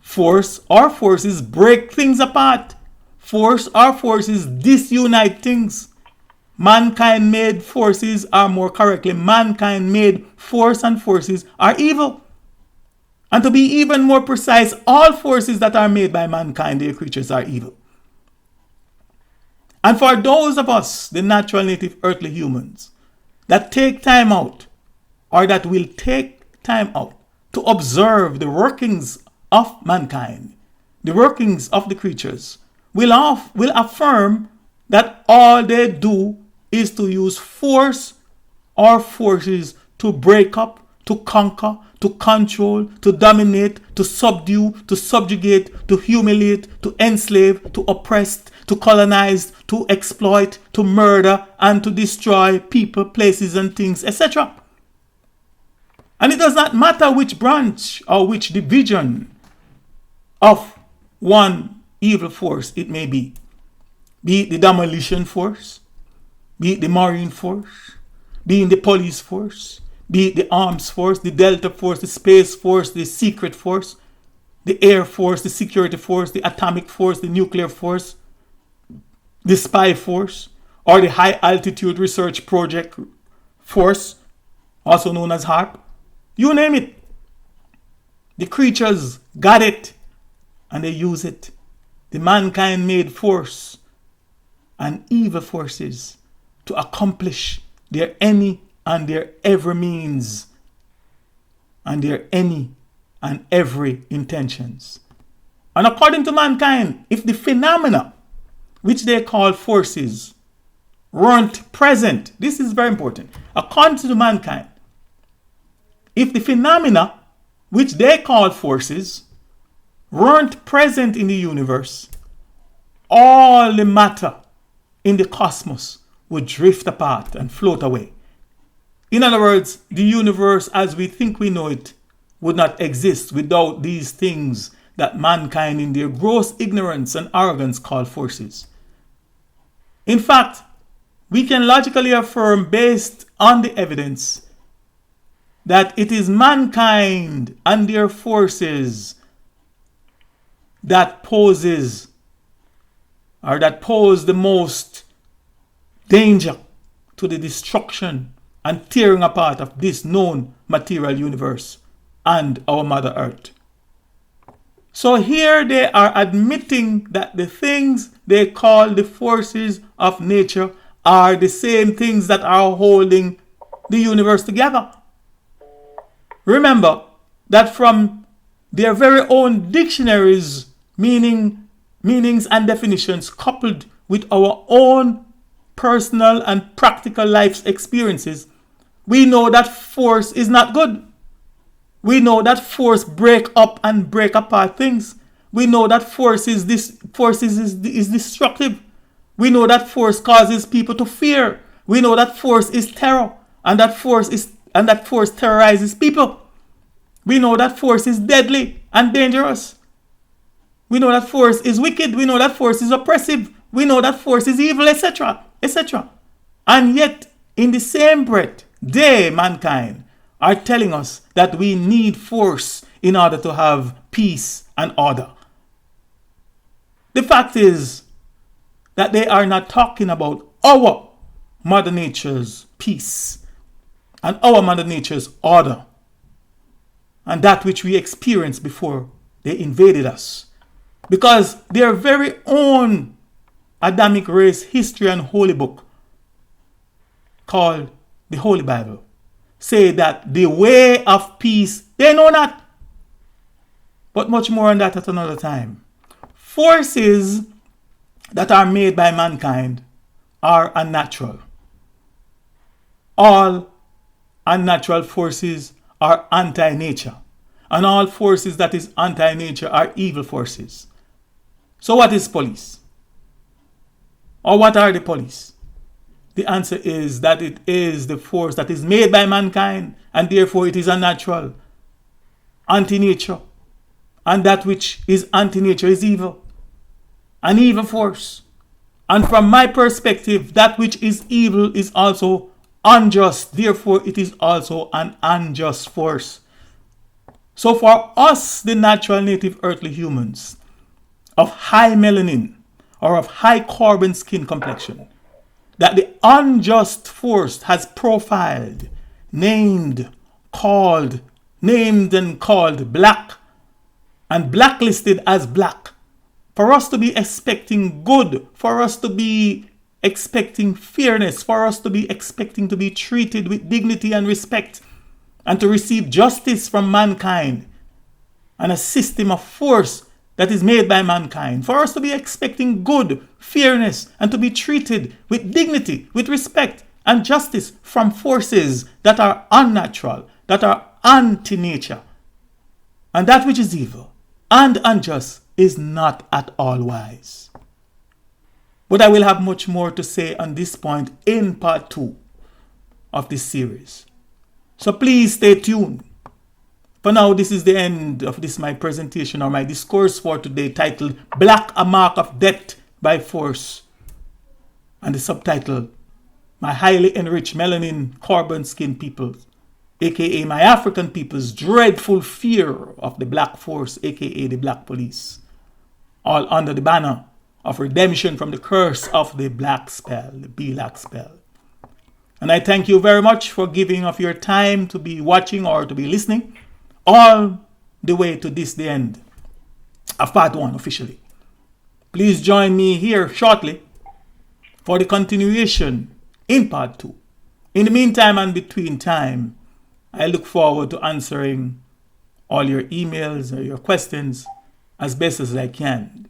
Force or forces break things apart. Force or forces disunite things. Mankind-made forces, or more correctly, mankind-made force and forces are evil. And to be even more precise, all forces that are made by mankind, their creatures, are evil. And for those of us, the natural native earthly humans, that take time out, or that will take time out to observe the workings of mankind, the workings of the creatures, will affirm that all they do is to use force or forces to break up, to conquer, to control, to dominate, to subdue, to subjugate, to humiliate, to enslave, to oppress, to colonize, to exploit, to murder, and to destroy people, places, and things, etc. And it does not matter which branch or which division of one evil force it may be it the demolition force, be it the marine force, be it the police force, be it the arms force, the delta force, the space force, the secret force, the air force, the security force, the atomic force, the nuclear force, the spy force, or the high altitude research project force, also known as HARP. You name it. The creatures got it and they use it. The mankind made force and evil forces to accomplish their any and their every means and their any and every intentions. And according to mankind, if the phenomena which they call forces weren't present, this is very important. According to mankind, if the phenomena which they call forces weren't present in the universe, all the matter in the cosmos would drift apart and float away. In other words, the universe as we think we know it would not exist without these things that mankind in their gross ignorance and arrogance call forces. In fact, we can logically affirm based on the evidence that it is mankind and their forces that pose the most danger to the destruction and tearing apart of this known material universe and our Mother Earth. So here they are admitting that the things they call the forces of nature are the same things that are holding the universe together. Remember that from their very own dictionaries, meanings and definitions coupled with our own personal and practical life's experiences, we know that force is not good. We know that force break up and break apart things. We know that force is destructive. We know that force causes people to fear. We know that force is terror, and that force terrorizes people. We know that force is deadly and dangerous. We know that force is wicked. We know that force is oppressive. We know that force is evil, etc., etc. And yet, in the same breath, they, mankind, are telling us that we need force in order to have peace and order. The fact is that they are not talking about our Mother Nature's peace and our Mother Nature's order, and that which we experienced before they invaded us. Because their very own Adamic race history and holy book, called the Holy Bible, say that the way of peace they know not. But much more on that at another time. Forces that are made by mankind are unnatural. All unnatural forces are anti-nature. And all forces that is anti-nature are evil forces. So what is police? Or what are the police? The answer is that it is the force that is made by mankind, and therefore it is unnatural, anti-nature. And that which is anti-nature is evil, an evil force. And from my perspective, that which is evil is also unjust. Therefore, it is also an unjust force. So for us, the natural native earthly humans of high melanin or of high carbon skin complexion, that the unjust force has profiled, named and called black, and blacklisted as black, for us to be expecting good, for us to be expecting fairness, for us to be expecting to be treated with dignity and respect, and to receive justice from mankind, and a system of force that is made by mankind, for us to be expecting good, fairness, and to be treated with dignity, with respect, and justice from forces that are unnatural, that are anti-nature. And that which is evil and unjust is not at all wise. But I will have much more to say on this point in part 2 of this series. So please stay tuned. For now, this is the end of this my presentation or my discourse for today, titled Black, a Mark of Death by Force. And the subtitle, My Highly Enriched Melanin Carbon Skin Peoples, aka my African people's dreadful fear of the Black Force, aka the Black Police, all under the banner of redemption from the curse of the Black Spell, the Black Spell. And I thank you very much for giving of your time to be watching or to be listening all the way to this, the end of part 1 officially. Please join me here shortly for the continuation in part 2. In the meantime and between time, I look forward to answering all your emails or your questions as best as I can.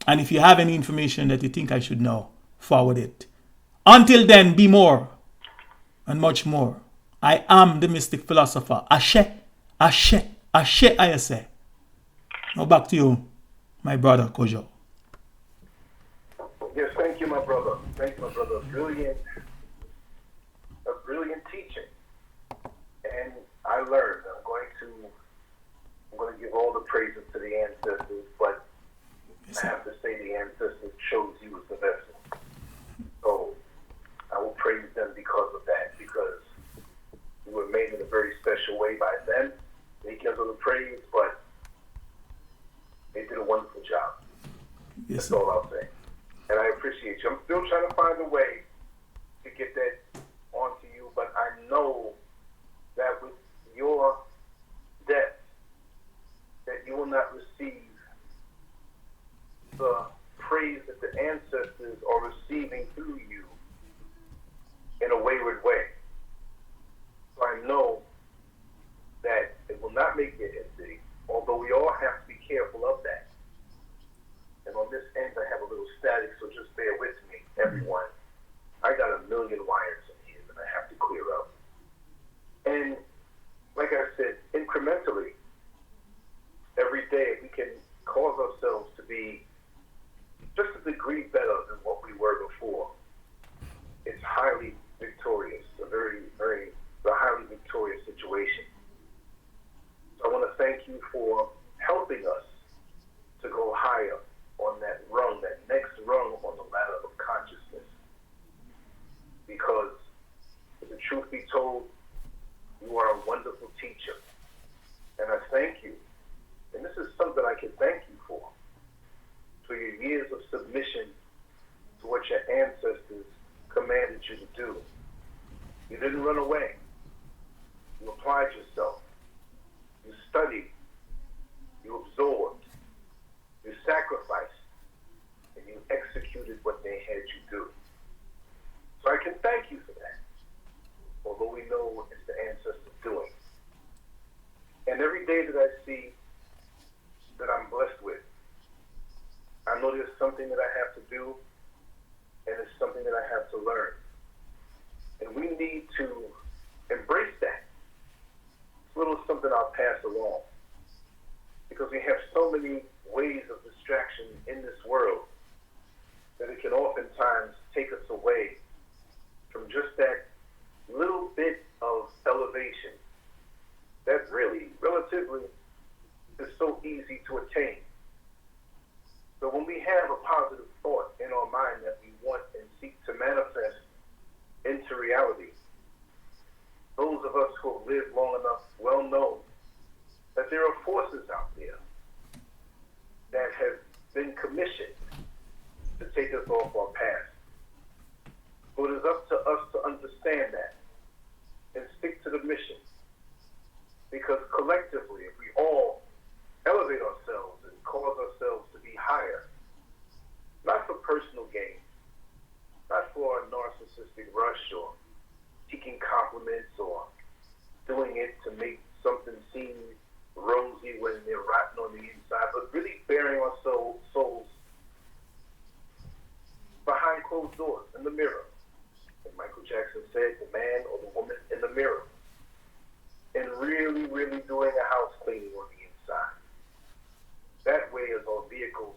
And if you have any information that you think I should know, forward it. Until then, be more and much more. I am the Mystic Philosopher. Ashe, Ashe, Ashe, I say. Now back to you, my brother Kojo. Yes, thank you, my brother. Thank you, my brother. A brilliant teaching. And I learned. I'm going to give all the praises to the ancestors, but I have to say the ancestors chose you as the vessel. So I will praise them because of that, because you were made in a very special way by them. They give them the praise, but they did a wonderful job. Yes, That's all I'll say. And I appreciate you. I'm still trying to find a way to get that onto you, but I know that with your death, that you will not receive the praise that the ancestors are receiving through you in a wayward way. So I know that it will not make you empty, although we all have to be careful of that. And on this end, I have a little static, so just bear with me, everyone. I got a million wires in here that I have to clear up. And like I said, incrementally, every day we can cause ourselves to be just a degree better than what we were before. It's highly victorious, a highly victorious situation. So I want to thank you for helping us to go higher on that rung, that next rung on the ladder of consciousness. Because, if the truth be told, you are a wonderful teacher. And I thank you. And this is something I can thank you for your years of submission to what your ancestors commanded you to do. You didn't run away. You applied yourself. You studied. You absorbed. You sacrificed. And you executed what they had you do. So I can thank you for that. Although we know it's the ancestors doing. And every day that I see that I'm blessed with, I know there's something that I have to do, and it's something that I have to learn. And we need to embrace that. It's a little something I'll pass along. Because we have so many ways of distraction in this world that it can oftentimes take us away from just that little bit of elevation that really, relatively, is so easy to attain. So when we have a positive thought in our mind that we want and seek to manifest into reality, those of us who have lived long enough well know that there are forces out there that have been commissioned to take us off our path. So it is up to us to understand that and stick to the mission. Because collectively, if we all elevate ourselves and cause ourselves to be higher, not for personal gain, not for a narcissistic rush or seeking compliments or doing it to make something seem rosy when they're rotten on the inside, but really bearing our souls behind closed doors in the mirror. And Michael Jackson said, the man or the woman in the mirror. And really, really doing a house cleaning on the inside. That way, as our vehicles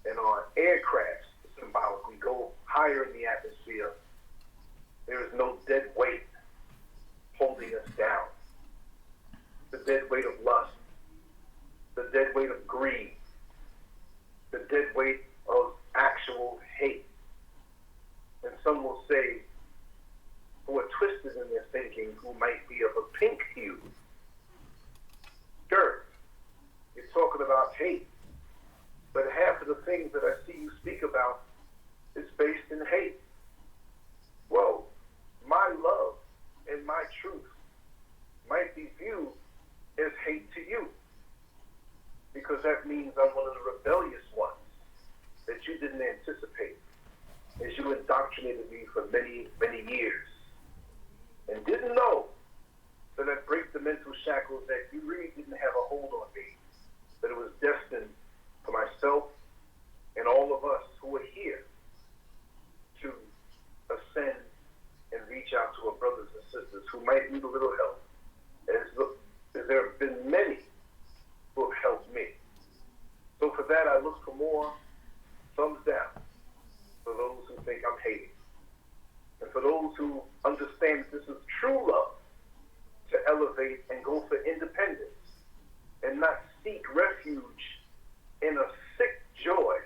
and our aircrafts symbolically go higher in the atmosphere, there is no dead weight holding us down. The dead weight of lust, the dead weight of greed, the dead weight of actual hate. And some will say, who are twisted in their thinking, who might be of a pink hue. Sure, you're talking about hate, but half of the things that I see you speak about is based in hate. Well, my love and my truth might be viewed as hate to you, because that means I'm one of the rebellious ones that you didn't anticipate, as you indoctrinated me for many, many years, and didn't know that I'd break the mental shackles that you really didn't have a hold on me, that it was destined for myself and all of us who are here to ascend and reach out to our brothers and sisters who might need a little help. As there have been many who have helped me. So for that, I look for more thumbs down for those who think I'm hating. And for those who understand that this is true love, to elevate and go for independence and not seek refuge in a sick joy,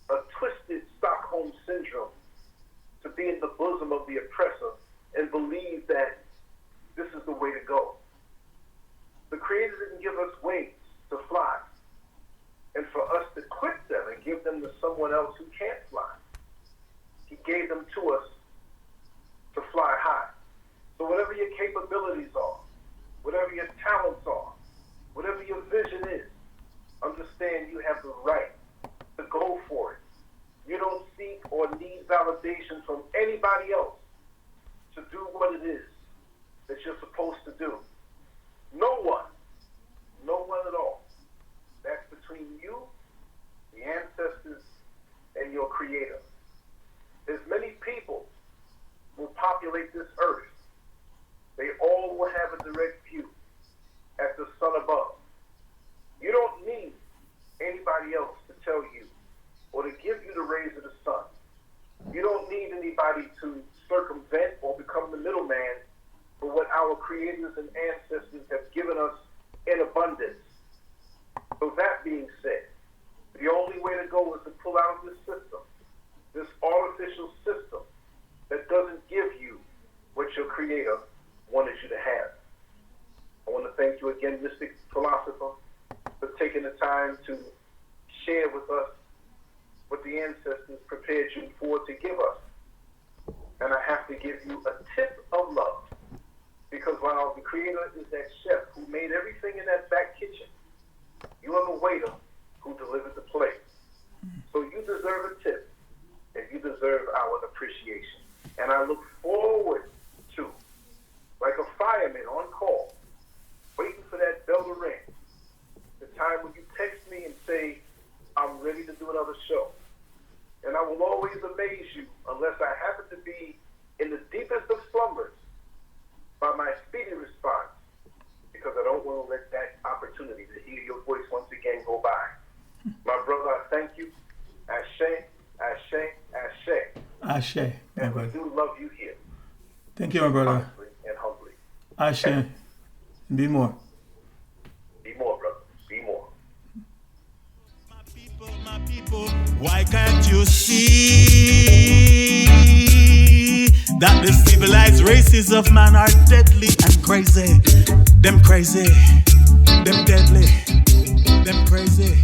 a twisted Stockholm syndrome, to be in the bosom of the oppressor and believe that this is the way to go. The Creator didn't give us wings to fly, and for us to quit them and give them to someone else who can't fly. He gave them to us to fly high. So whatever your capabilities are, whatever your talents are, whatever your vision is, understand you have the right to go for it. You don't seek or need validation from anybody else to do what it is that you're supposed to do. No one at all. That's between you, the ancestors, and your Creator. There's many people who populate this earth. They all will have a direct view at the sun above. You don't need anybody else to tell you or to give you the rays of the sun. You don't need anybody to circumvent or become the middleman for what our creators and ancestors have given us in abundance. So that being said, the only way to go is to pull out of this system, this artificial system that doesn't give you what your Creator wanted you to have. I want to thank you again, Mystic Philosopher, for taking the time to share with us what the ancestors prepared you for to give us. And I have to give you a tip of love, because Because while the creator is that chef who made everything in that back kitchen, you are the waiter who delivered the plate. So you deserve a tip, and you deserve our appreciation. And I look forward to, like a fireman on call, waiting for that bell to ring, the time when you text me and say, I'm ready to do another show. And I will always amaze you unless I happen to be in the deepest of slumbers by my speedy response, because I don't want to let that opportunity to hear your voice once again go by. My brother, I thank you. Ashe, ashe, ashe. Ashe, my and brother. We do love you here. Thank you, my brother. Honestly and humbly. Ashe. Be more. Be more, brother. Be more. My people, why can't you see that the civilized races of man are deadly and crazy? Them crazy, them deadly, them crazy.